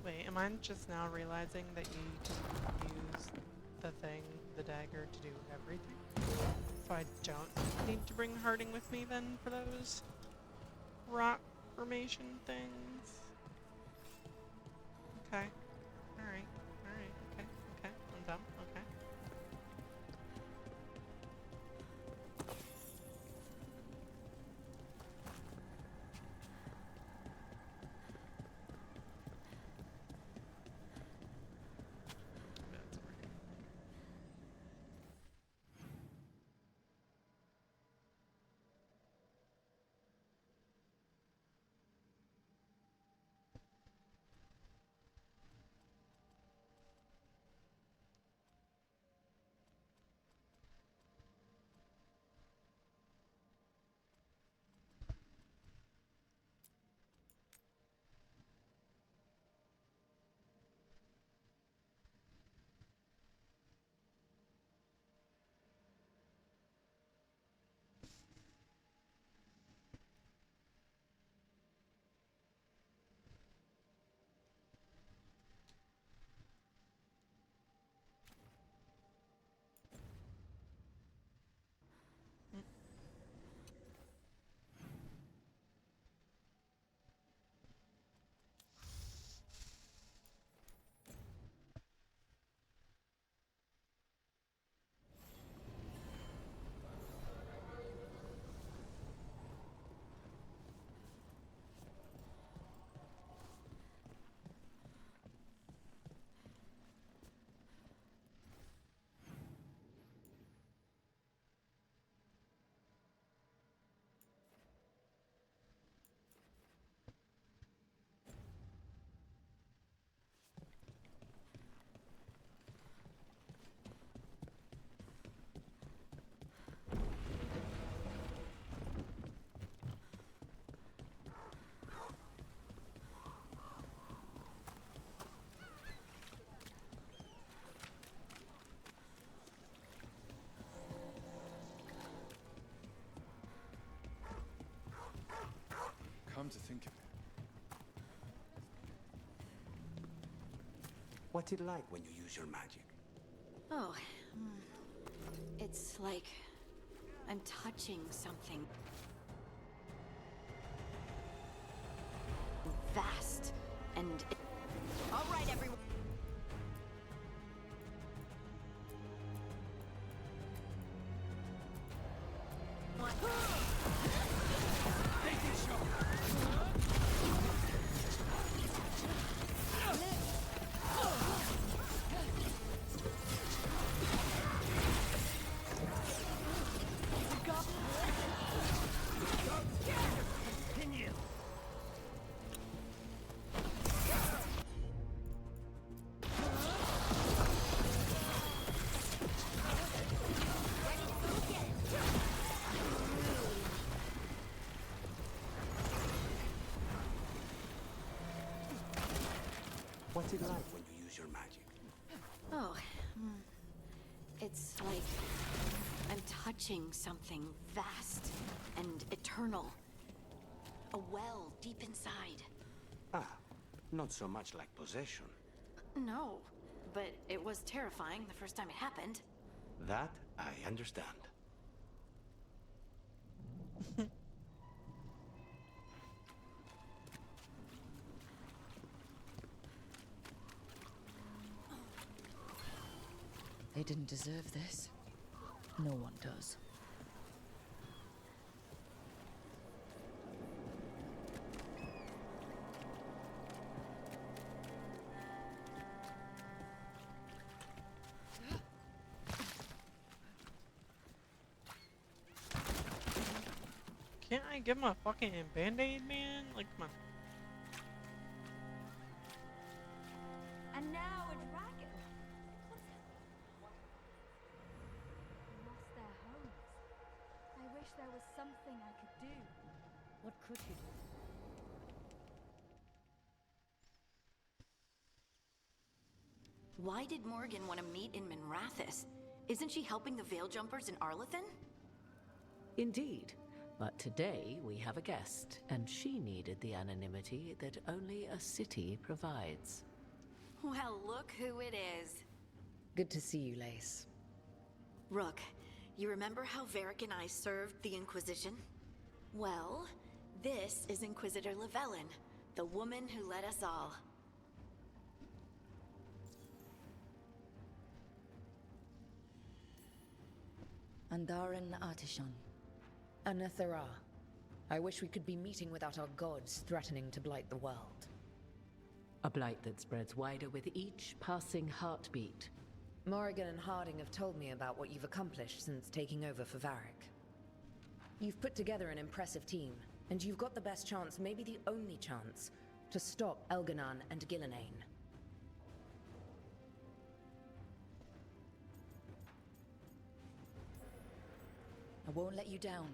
Wait, am I just now realizing that you can use the thing, the dagger, to do everything? So I don't need to bring Harding with me then for those rock formation things? Okay. Alright. Alright. Okay. Okay. I'm dumb. Okay.
What's it like when you use your magic?
Oh, it's like I'm touching something vast and... All right, everyone.
What's it like when you use your magic?
Oh, it's like I'm touching something vast and eternal. A well deep inside.
Ah, not so much like possession.
No, but it was terrifying the first time it happened.
That I understand.
They didn't deserve this. No one does.
Can't I give him a fucking band-aid, man? Like, come on.
And now a dragon.
Lost their homes. I wish there was something I could do.
What could you do?
Why did Morgan want to meet in Minrathous? Isn't she helping the Veil Jumpers in Arlathan?
Indeed. But today we have a guest, and she needed the anonymity that only a city provides.
Well, look who it is.
Good to see you, Lace.
Rook, you remember how Varric and I served the Inquisition? Well, this is Inquisitor Llewellyn, the woman who led us all.
Andaran Artishan. Anathara. I wish we could be meeting without our gods threatening to blight the world.
A blight that spreads wider with each passing heartbeat.
Morrigan and Harding have told me about what you've accomplished since taking over for Varric. You've put together an impressive team, and you've got the best chance, maybe the only chance, to stop Elganon and Gillenane. I won't let you down.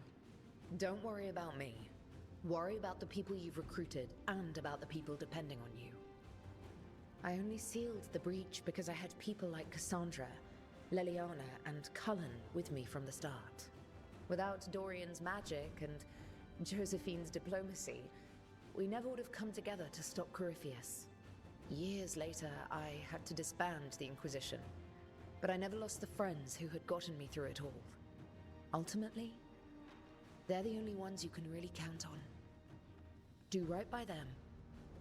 Don't worry about me. Worry about the people you've recruited, and about the people depending on you. I only sealed the breach because I had people like Cassandra, Leliana, and Cullen with me from the start. Without Dorian's magic and Josephine's diplomacy, we never would have come together to stop Corypheus. Years later, I had to disband the Inquisition, but I never lost the friends who had gotten me through it all. Ultimately, they're the only ones you can really count on. Do right by them,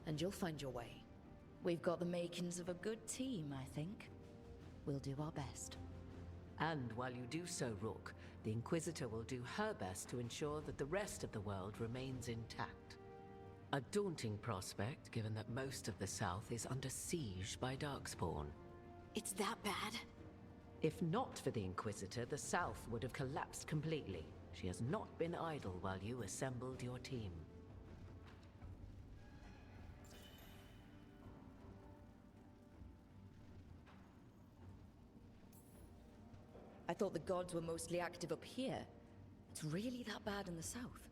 and you'll find your way.
We've got the makings of a good team, I think. We'll do our best.
And while you do so, Rook, the Inquisitor will do her best to ensure that the rest of the world remains intact. A daunting prospect, given that most of the South is under siege by Darkspawn.
It's that bad?
If not for the Inquisitor, the South would have collapsed completely. She has not been idle while you assembled your team.
I thought the gods were mostly active up here. It's really that bad in the south?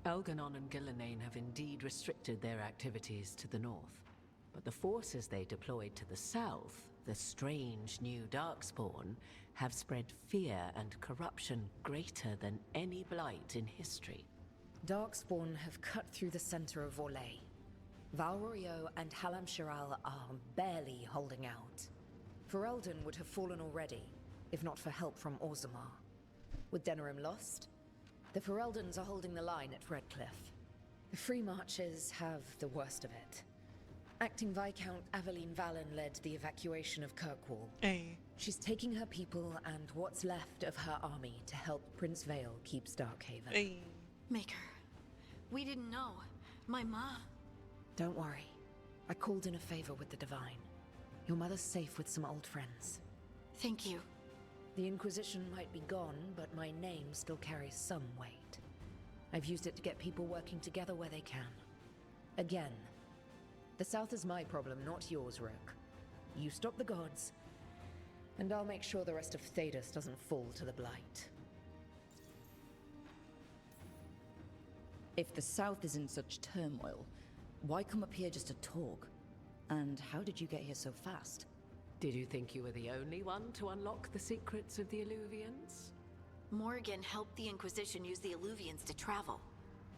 Elganon and Gillenane have indeed restricted their activities to the north. But the forces they deployed to the south, the strange new Darkspawn, have spread fear and corruption greater than any blight in history.
Darkspawn have cut through the center of Orlais. Valrorio and Halam Shiral are barely holding out. Ferelden would have fallen already, if not for help from Orzammar. With Denerim lost, the Fereldans are holding the line at Redcliffe. The Free Marches have the worst of it. Acting Viscount Aveline Valen led the evacuation of Kirkwall.
Hey.
She's taking her people and what's left of her army to help Prince Vale keep Starkhaven.
Hey.
Maker, we didn't know. My ma.
Don't worry. I called in a favor with the Divine. Your mother's safe with some old friends.
Thank you.
The Inquisition might be gone, but my name still carries some weight. I've used it to get people working together where they can. Again, the South is my problem, not yours, Rook. You stop the gods, and I'll make sure the rest of Thedas doesn't fall to the Blight.
If the South is in such turmoil, why come up here just to talk? And how did you get here so fast?
Did you think you were the only one to unlock the secrets of the Illuvians?
Morgan helped the Inquisition use the Illuvians to travel.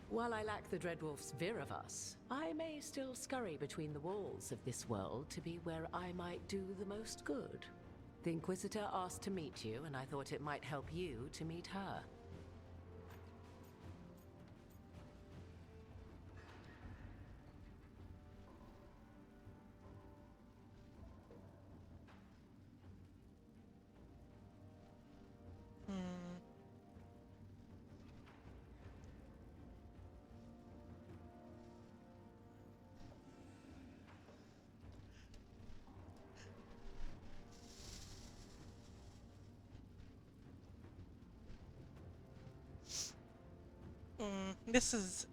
While I lack the Dreadwolf's Viravus, I may still scurry between the walls of this world to be where I might do the most good. The Inquisitor asked to meet you, and I thought it might help you to meet her.
This is...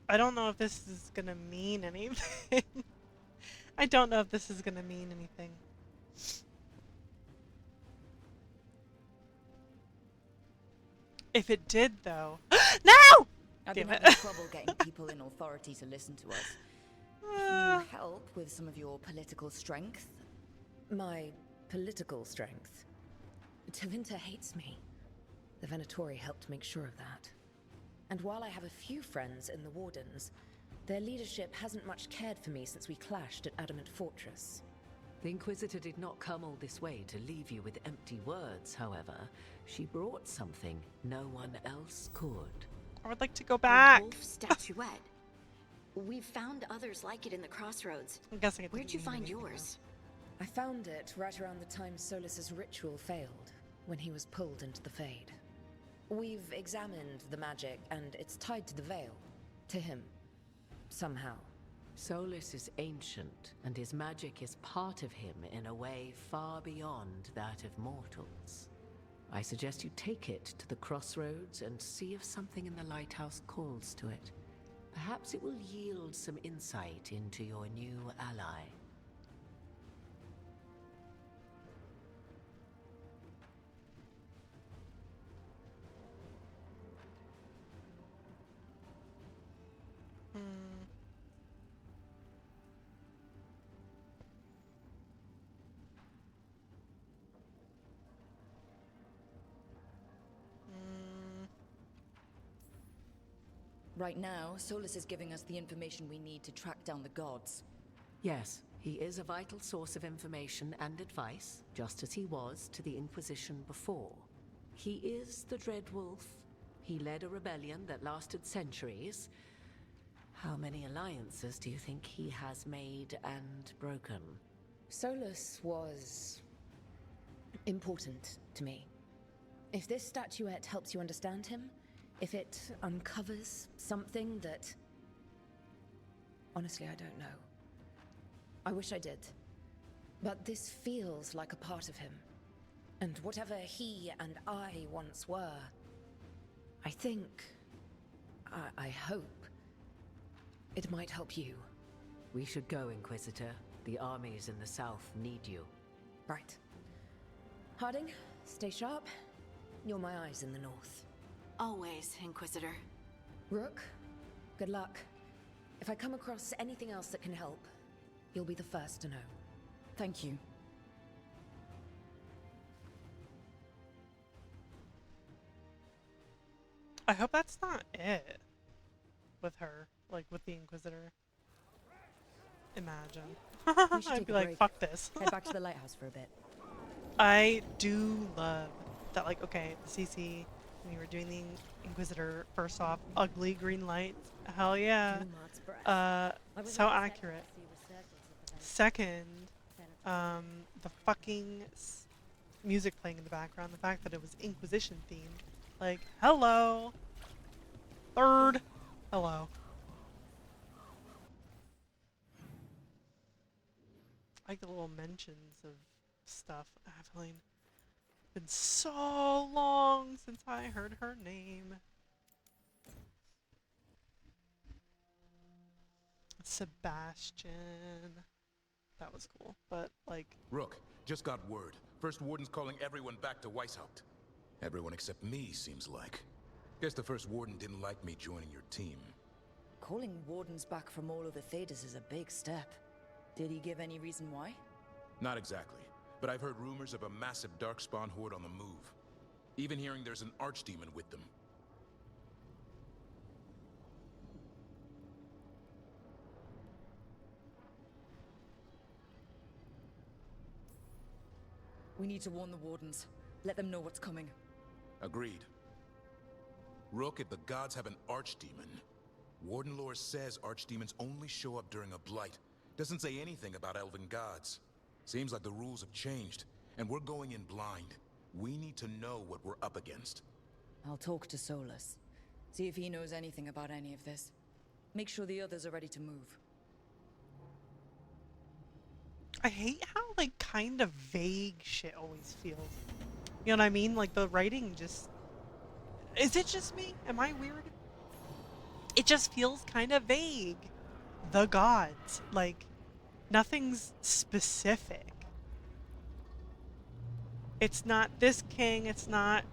I don't know if this is gonna mean anything. I don't know if this is gonna mean anything. If it did, though... No!
I've been
Damn it.
having trouble getting people in authority to listen to us. If you help with some of your political strength...
My political strength? Tevinter hates me. The Venatori helped make sure of that. And while I have a few friends in the Wardens, their leadership hasn't much cared for me since we clashed at Adamant Fortress.
The Inquisitor did not come all this way to leave you with empty words, however. She brought something no one else could.
I would like to go back.
A wolf statuette. We've found others like it in the crossroads.
I'm guessing it
Where'd you
didn't mean
find
anything,
yours?
I found it right around the time Solus's ritual failed, when he was pulled into the Fade. We've examined the magic, and it's tied to the veil. To him. Somehow.
Solus is ancient, and his magic is part of him in a way far beyond that of mortals. I suggest you take it to the crossroads and see if something in the lighthouse calls to it. Perhaps it will yield some insight into your new ally.
Right now, Solus is giving us the information we need to track down the gods.
Yes, he is a vital source of information and advice, just as he was to the Inquisition before. He is the Dreadwolf. He led a rebellion that lasted centuries. How many alliances do you think he has made and broken?
Solus was... important to me. If this statuette helps you understand him, if it uncovers something that... Honestly, I don't know. I wish I did. But this feels like a part of him. And whatever he and I once were, I think... I hope... it might help you.
We should go, Inquisitor. The armies in the south need you.
Right. Harding, stay sharp. You're my eyes in the north.
Always, Inquisitor.
Rook, good luck. If I come across anything else that can help, you'll be the first to know.
Thank you.
I hope that's not it. With her. Like, with the Inquisitor. imagine.
We should
I'd
take
be
a
like,
break.
fuck this.
Head back to the lighthouse for a bit.
I do love that, like, okay, CC, when you were doing the Inquisitor, first off, ugly green lights. Hell yeah. So accurate. Second, the fucking music playing in the background, the fact that it was Inquisition themed. Like, hello. Third, hello. I like the little mentions of stuff. Aveline. Been so long since I heard her name. Sebastian. That was cool, but like...
Rook, just got word. First Warden's calling everyone back to Weishaupt. Everyone except me, seems like. Guess the First Warden didn't like me joining your team.
Calling wardens back from all over Thedas is a big step. Did he give any reason why?
Not exactly, but I've heard rumors of a massive Darkspawn horde on the move. Even hearing there's an Archdemon with them.
We need to warn the wardens. Let them know what's coming.
Agreed. Rook, if the gods have an Archdemon, Warden lore says Archdemons only show up during a blight. Doesn't say anything about elven gods. Seems like the rules have changed, and we're going in blind. We need to know what we're up against.
I'll talk to Solus. See if he knows anything about any of this. Make sure the others are ready to move.
I hate how, like, kind of vague shit always feels. You know what I mean? Like, the writing just... Is it just me? Am I weird? It just feels kind of vague. The gods. Like, nothing's specific. It's not this king, it's not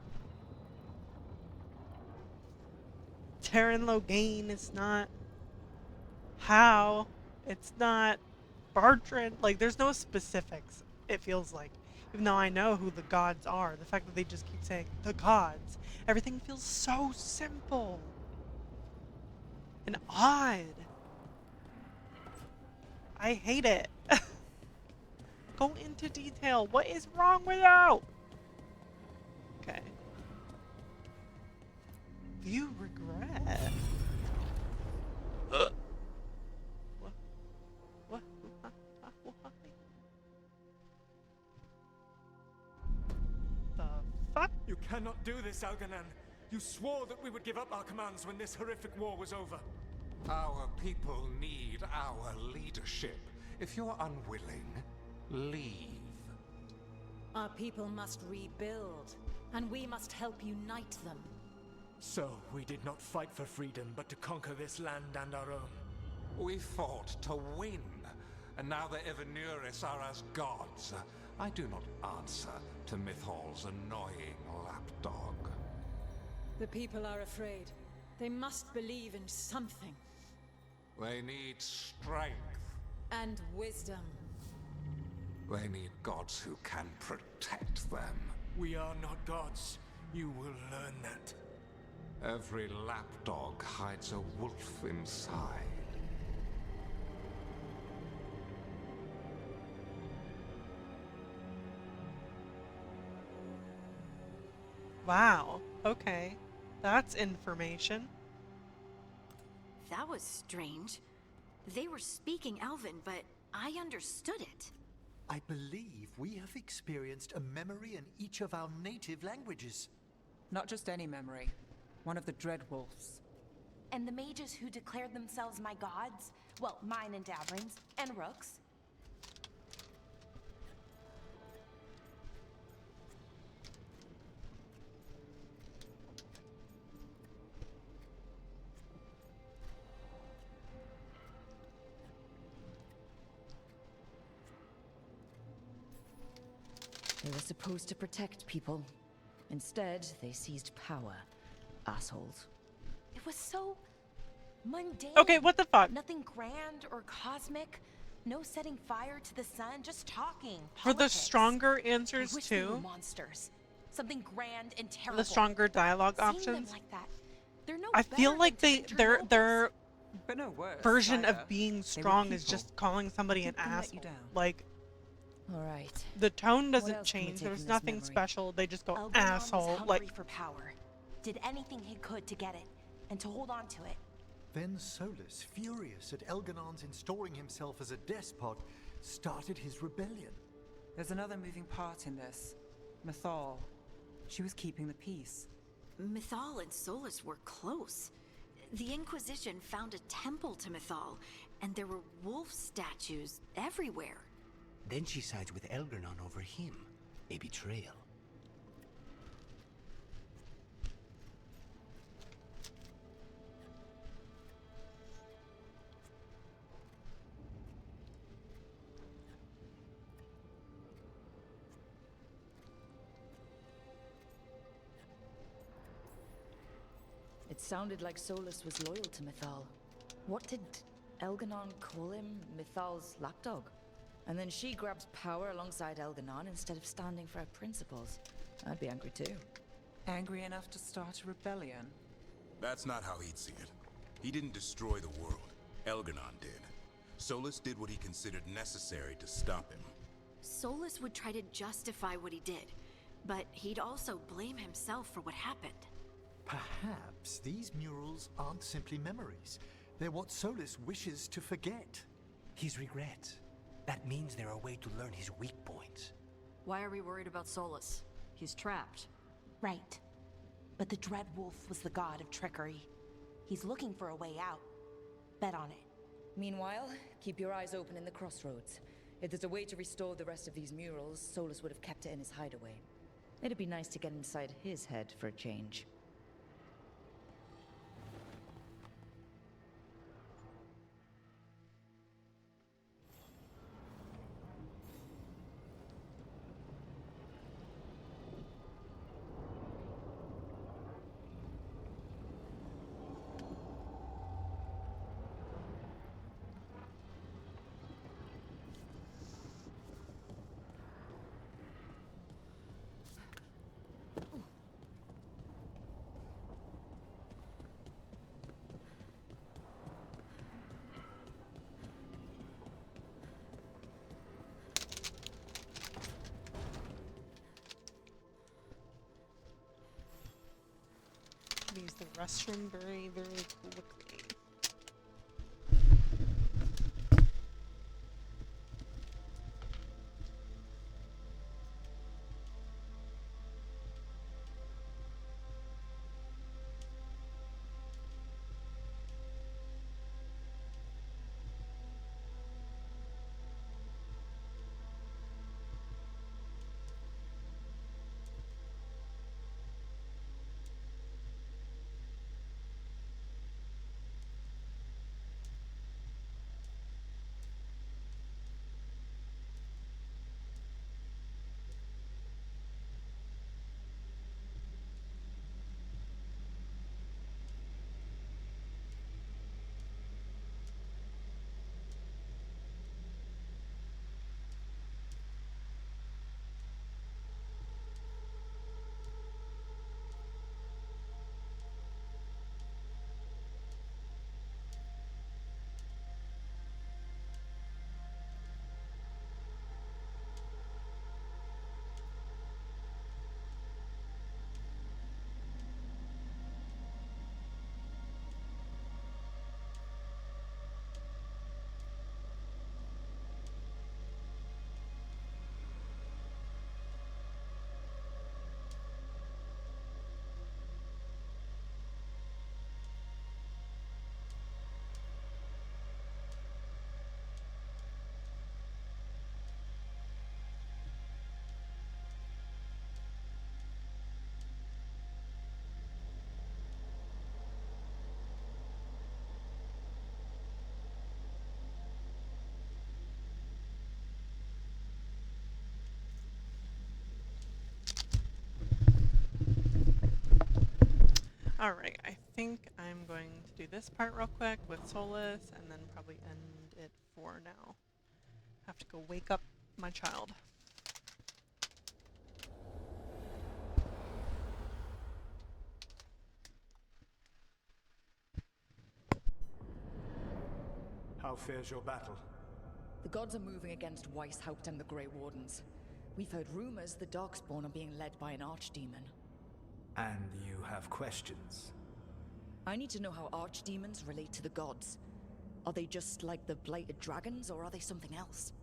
Terran Logain, it's not How, it's not Bartrand. Like, there's no specifics, it feels like. Even though I know who the gods are, the fact that they just keep saying, the gods, everything feels so simple and odd. I hate it. Go into detail. What is wrong with you? Okay. You regret. What? What? Why? The fuck?
You cannot do this, Algernon. You swore that we would give up our commands when this horrific war was over.
Our people need our leadership. If you're unwilling, leave.
Our people must rebuild, and we must help unite them.
So, we did not fight for freedom, but to conquer this land and our own.
We fought to win, and now the Evanuris are as gods. I do not answer to Mythal's annoying lapdog.
The people are afraid. They must believe in something.
They need strength.
And wisdom.
They need gods who can protect them.
We are not gods. You will learn that.
Every lapdog hides a wolf inside.
Wow. Okay. That's information.
That was strange. They were speaking Elven, but I understood it.
I believe we have experienced a memory in each of our native languages.
Not just any memory. One of the Dreadwolves.
And the mages who declared themselves my gods? Well, mine and Davrin's, and Rook's.
They were supposed to protect people. Instead, they seized power. Assholes.
It was so mundane.
Okay, what the fuck?
Nothing grand or cosmic. No setting fire to the sun, just talking.
For the
Politics.
stronger answers
I wish they were
too.
monsters. Something grand and terrible.
The stronger dialogue
Seeing
options.
them like that, they're no
I feel
better
like
than different
they're
But no worse.
version
either.
of being
They were
strong is
people.
just calling somebody an
Who can let you
asshole.
down?
Like,
All right.
the tone
What
doesn't
else can we
change.
take
There's
from this
nothing
memory?
special. They just go
Elganon
asshole.
was hungry
Like,
for power. Did anything he could to get it, and to hold on to it.
Then Solus, furious at Elganon's installing himself as a despot, started his rebellion.
There's another moving part in this. Mythal. She was keeping the peace.
Mythal and Solus were close. The Inquisition found a temple to Mythal, and there were wolf statues everywhere.
Then she sides with Elganon over him. A betrayal.
It sounded like Solus was loyal to Mythal. What did Elganon call him? Mythal's lapdog? And then she grabs power alongside Elganon instead of standing for her principles. I'd be angry too.
Angry enough to start a rebellion?
That's not how he'd see it. He didn't destroy the world. Elganon did. Solus did what he considered necessary to stop him.
Solus would try to justify what he did, but he'd also blame himself for what happened.
Perhaps these murals aren't simply memories. They're what Solus wishes to forget.
His regrets. That means they're a way to learn his weak points.
Why are we worried about Solus? He's trapped.
Right. But the Dread Wolf was the god of trickery. He's looking for a way out. Bet on it.
Meanwhile, keep your eyes open in the crossroads. If there's a way to restore the rest of these murals, Solus would have kept it in his hideaway. It'd be nice to get inside his head for a change.
use the restroom very, very quickly. Alright, I think I'm going to do this part real quick with Solus and then probably end it for now. Have to go wake up my child.
How fares your battle?
The gods are moving against Weishaupt and the Grey Wardens. We've heard rumors the Darkspawn are being led by an archdemon.
And you have questions?
I need to know how archdemons relate to the gods. Are they just like the blighted dragons, or are they something else?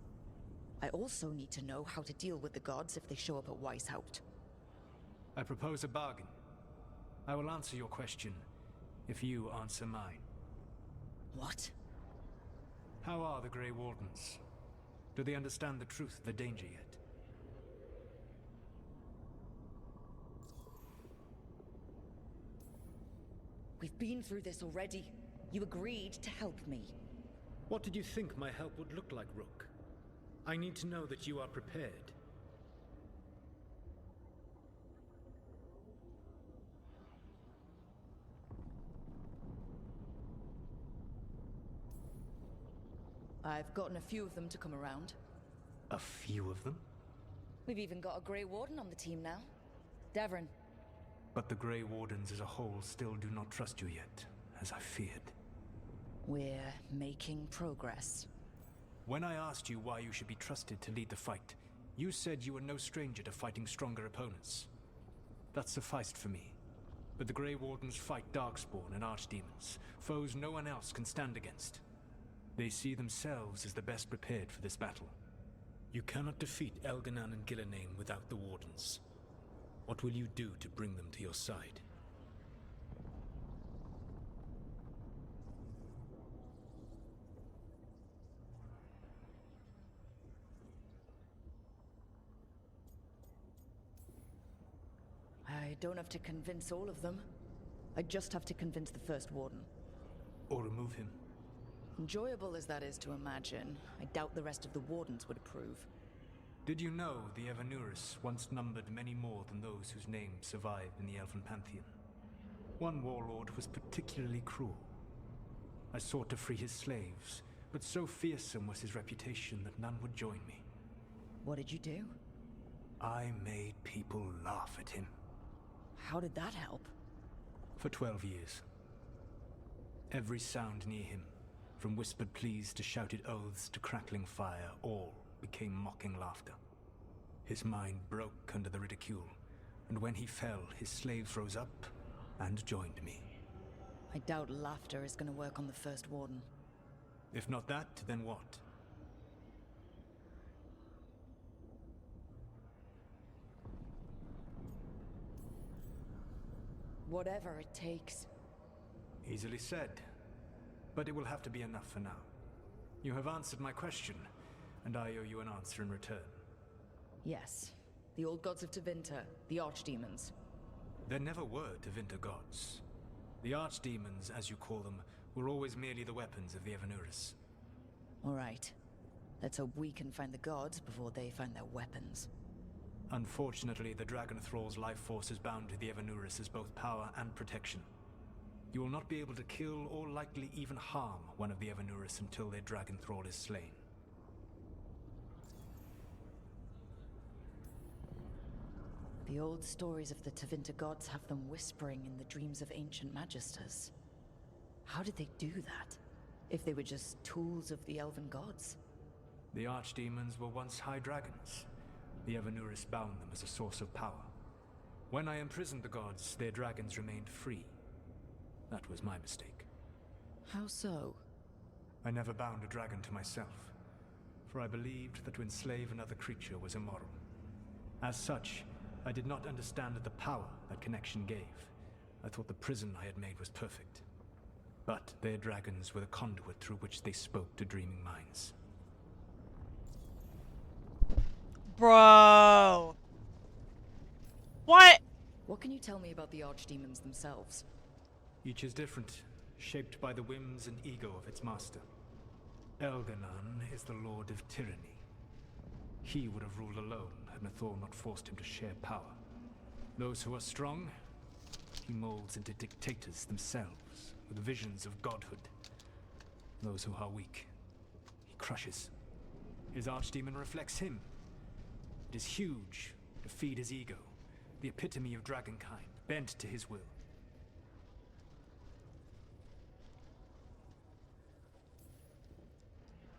I also need to know how to deal with the gods if they show up at Weishaupt.
I propose a bargain. I will answer your question if you answer mine.
What?
How are the Grey Wardens? Do they understand the truth of the danger yet?
We've been through this already. You agreed to help me.
What did you think my help would look like, Rook? I need to know that you are prepared.
I've gotten a few of them to come around.
A few of them?
We've even got a Grey Warden on the team now. Davrin.
But the Grey Wardens as a whole still do not trust you yet, as I feared.
We're making progress.
When I asked you why you should be trusted to lead the fight, you said you were no stranger to fighting stronger opponents. That sufficed for me. But the Grey Wardens fight Darkspawn and Archdemons, foes no one else can stand against. They see themselves as the best prepared for this battle. You cannot defeat Elganan and Gillenane without the Wardens. What will you do to bring them to your side?
I don't have to convince all of them. I just have to convince the First Warden.
Or remove him.
Enjoyable as that is to imagine, I doubt the rest of the Wardens would approve.
Did you know the Evanurus once numbered many more than those whose names survive in the Elven Pantheon? One warlord was particularly cruel. I sought to free his slaves, but so fearsome was his reputation that none would join me.
What did you do?
I made people laugh at him.
How did that help?
For 12 years. Every sound near him, from whispered pleas to shouted oaths to crackling fire, all became mocking laughter. His mind broke under the ridicule, and when he fell, his slaves rose up and joined me.
I doubt laughter is going to work on the First Warden.
If not that, then what?
Whatever it takes.
Easily said, but it will have to be enough for now. You have answered my question, and I owe you an answer in return.
Yes. The old gods of Tevinter, the archdemons.
There never were Tevinter gods. The archdemons, as you call them, were always merely the weapons of the Evanurus.
All right. Let's hope we can find the gods before they find their weapons.
Unfortunately, the Dragon Thrall's life force is bound to the Evanurus as both power and protection. You will not be able to kill or likely even harm one of the Evanurus until their Dragon Thrall is slain.
The old stories of the Tevinter gods have them whispering in the dreams of ancient magisters. How did they do that? If they were just tools of the elven gods?
The archdemons were once high dragons. The Evanurus bound them as a source of power. When I imprisoned the gods, their dragons remained free. That was my mistake.
How so?
I never bound a dragon to myself, for I believed that to enslave another creature was immoral. As such, I did not understand the power that connection gave. I thought the prison I had made was perfect. But their dragons were the conduit through which they spoke to dreaming minds.
Bro! What?
What can you tell me about the archdemons themselves?
Each is different, shaped by the whims and ego of its master. Elganan is the Lord of Tyranny. He would have ruled alone had Mythal not forced him to share power. Those who are strong, he molds into dictators themselves, with visions of godhood. Those who are weak, he crushes. His archdemon reflects him. It is huge to feed his ego, the epitome of dragonkind, bent to his will.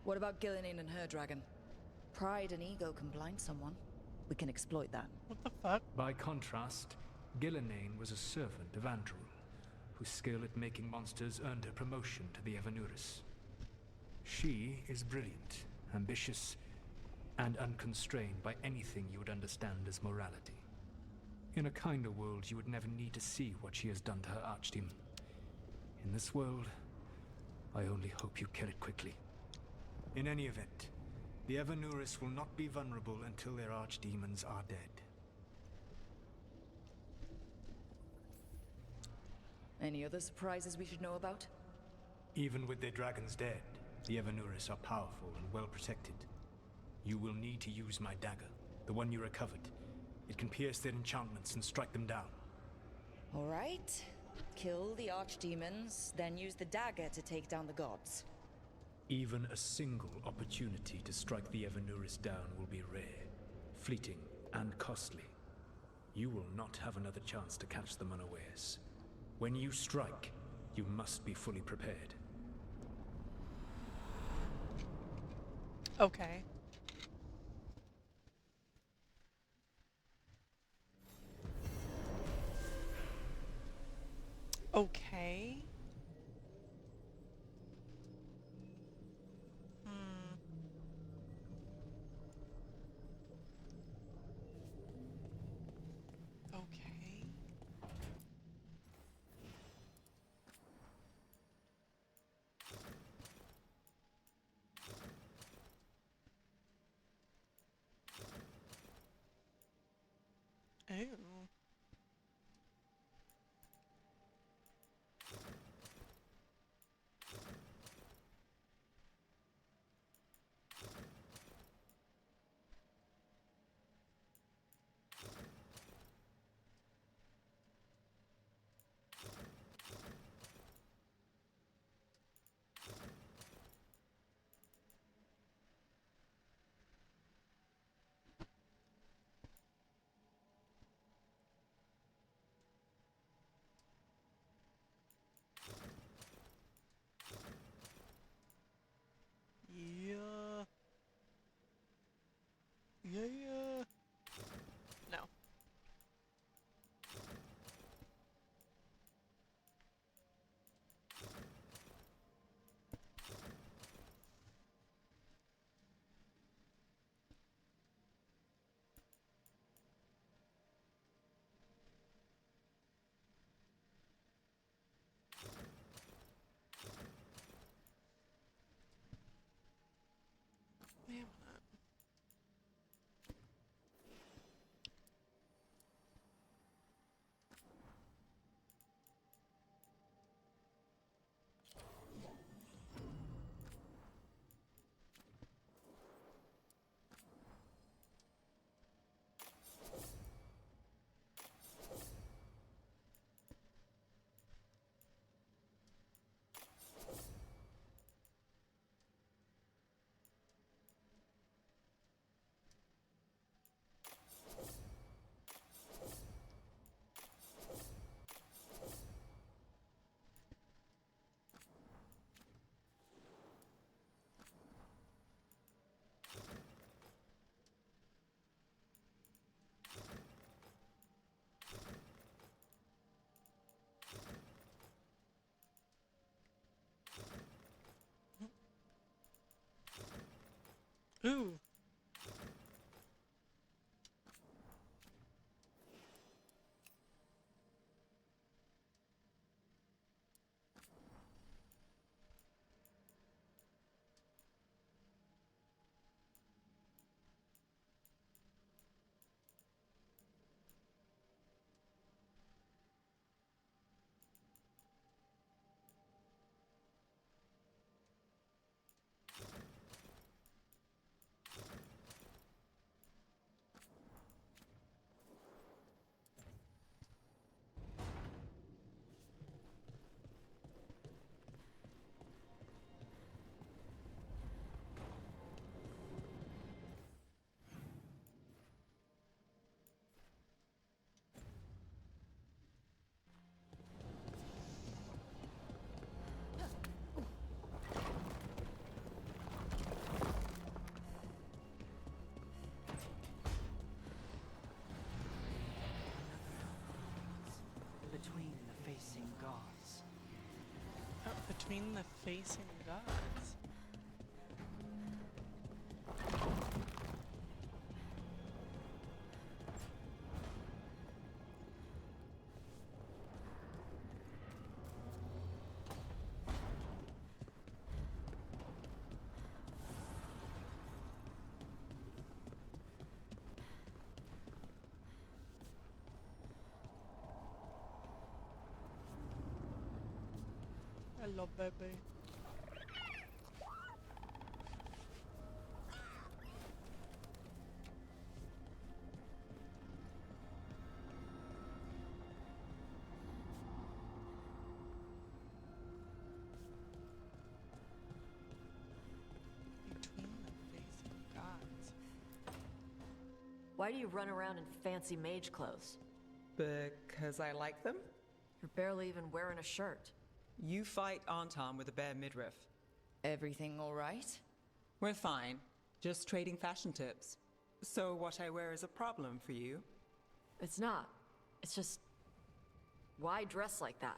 What about Gillenine and her dragon? Pride and ego can blind someone. We can exploit that.
What the fuck?
By contrast, Gillenane was a servant of Andrew, whose skill at making monsters earned her promotion to the Evanuris. She is brilliant, ambitious, and unconstrained by anything you would understand as morality. In a kinder world, you would never need to see what she has done to her archdemon. In this world, I only hope you kill it quickly. In any event, the Evanuris will not be vulnerable until their archdemons are dead.
Any other surprises we should know about?
Even with their dragons dead, the Evanuris are powerful and well protected. You will need to use my dagger, the one you recovered. It can pierce their enchantments and strike them down.
All right. Kill the archdemons, then use the dagger to take down the gods.
Even a single opportunity to strike the Evanuris down will be rare, fleeting, and costly. You will not have another chance to catch them unawares. When you strike, you must be fully prepared.
Okay. Okay. Okay. Ew. Yeah. Yeah. No. Yeah. Ooh. Between the facing gods. Hello, baby. Between the facing gods.
Why do you run around in fancy mage clothes?
Because I like them?
You're barely even wearing a shirt.
You fight Antam with a bare midriff.
Everything all right?
We're fine. Just trading fashion tips. So what I wear is a problem for you?
It's not. It's just... Why dress like that?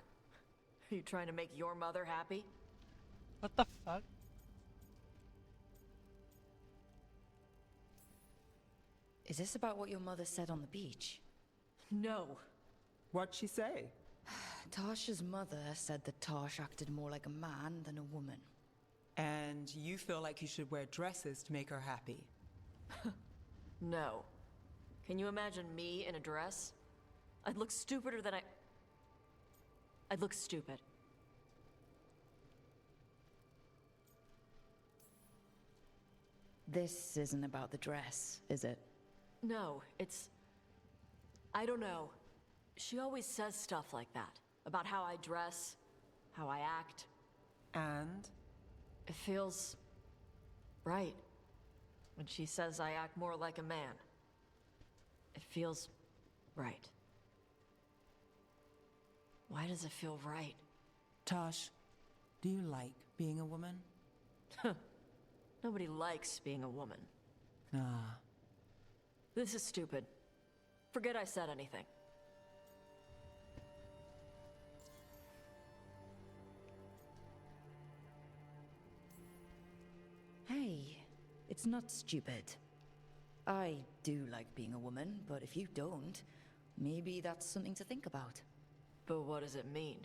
Are you trying to make your mother happy?
What the fuck?
Is this about what your mother said on the beach?
No.
What'd she say?
Tasha's mother said that Tash acted more like a man than a woman.
And you feel like you should wear dresses to make her happy?
No. Can you imagine me in a dress? I'd look stupider than I'd look stupid.
This isn't about the dress, is it?
No, it's... I don't know. She always says stuff like that. About how I dress, how I act.
And?
It feels... right. When she says I act more like a man. It feels... right. Why does it feel right?
Tosh, do you like being a woman?
Nobody likes being a woman.
Ah.
This is stupid. Forget I said anything.
Hey, it's not stupid. I do like being a woman, but if you don't, maybe that's something to think about.
But what does it mean?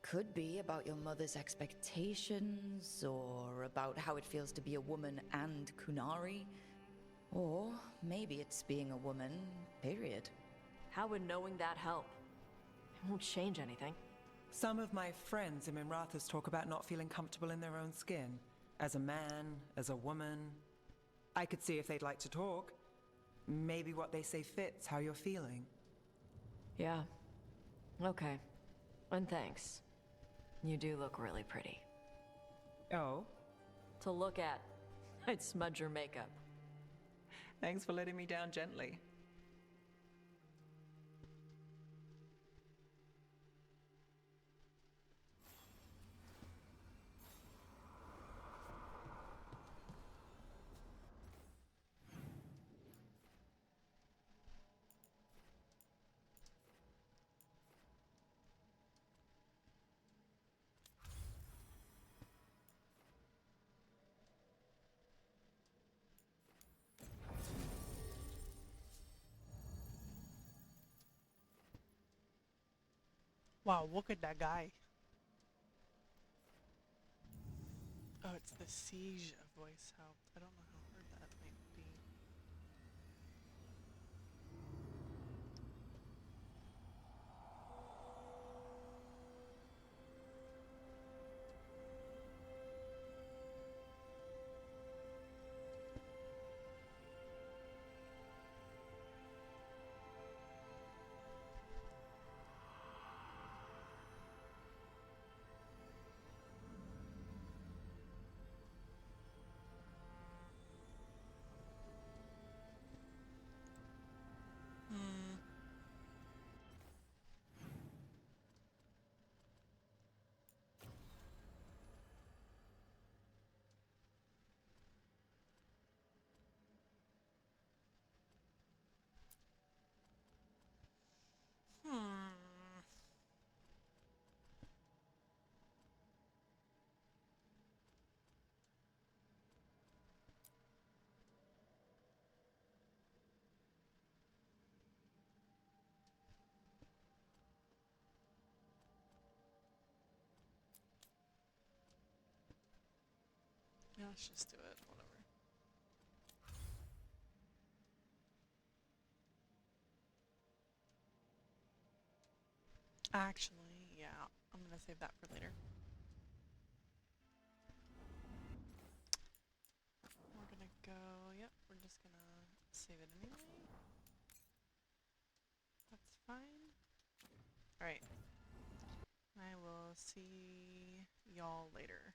Could be about your mother's expectations, or about how it feels to be a woman and Kunari. Or maybe it's being a woman, period.
How would knowing that help? It won't change anything.
Some of my friends in Minrathous talk about not feeling comfortable in their own skin. As a man, as a woman. I could see if they'd like to talk. Maybe what they say fits how you're feeling.
Yeah. Okay. And thanks. You do look really pretty.
Oh?
To look at, I'd smudge your makeup.
Thanks for letting me down gently.
Wow, look at that guy. Oh, it's the Siege voice helped. I don't know how hard that might be. Yeah, let's just do it. Whatever. Actually, yeah, I'm gonna save that for later. We're gonna go, yep, we're just gonna save it anyway. That's fine. Alright. I will see y'all later.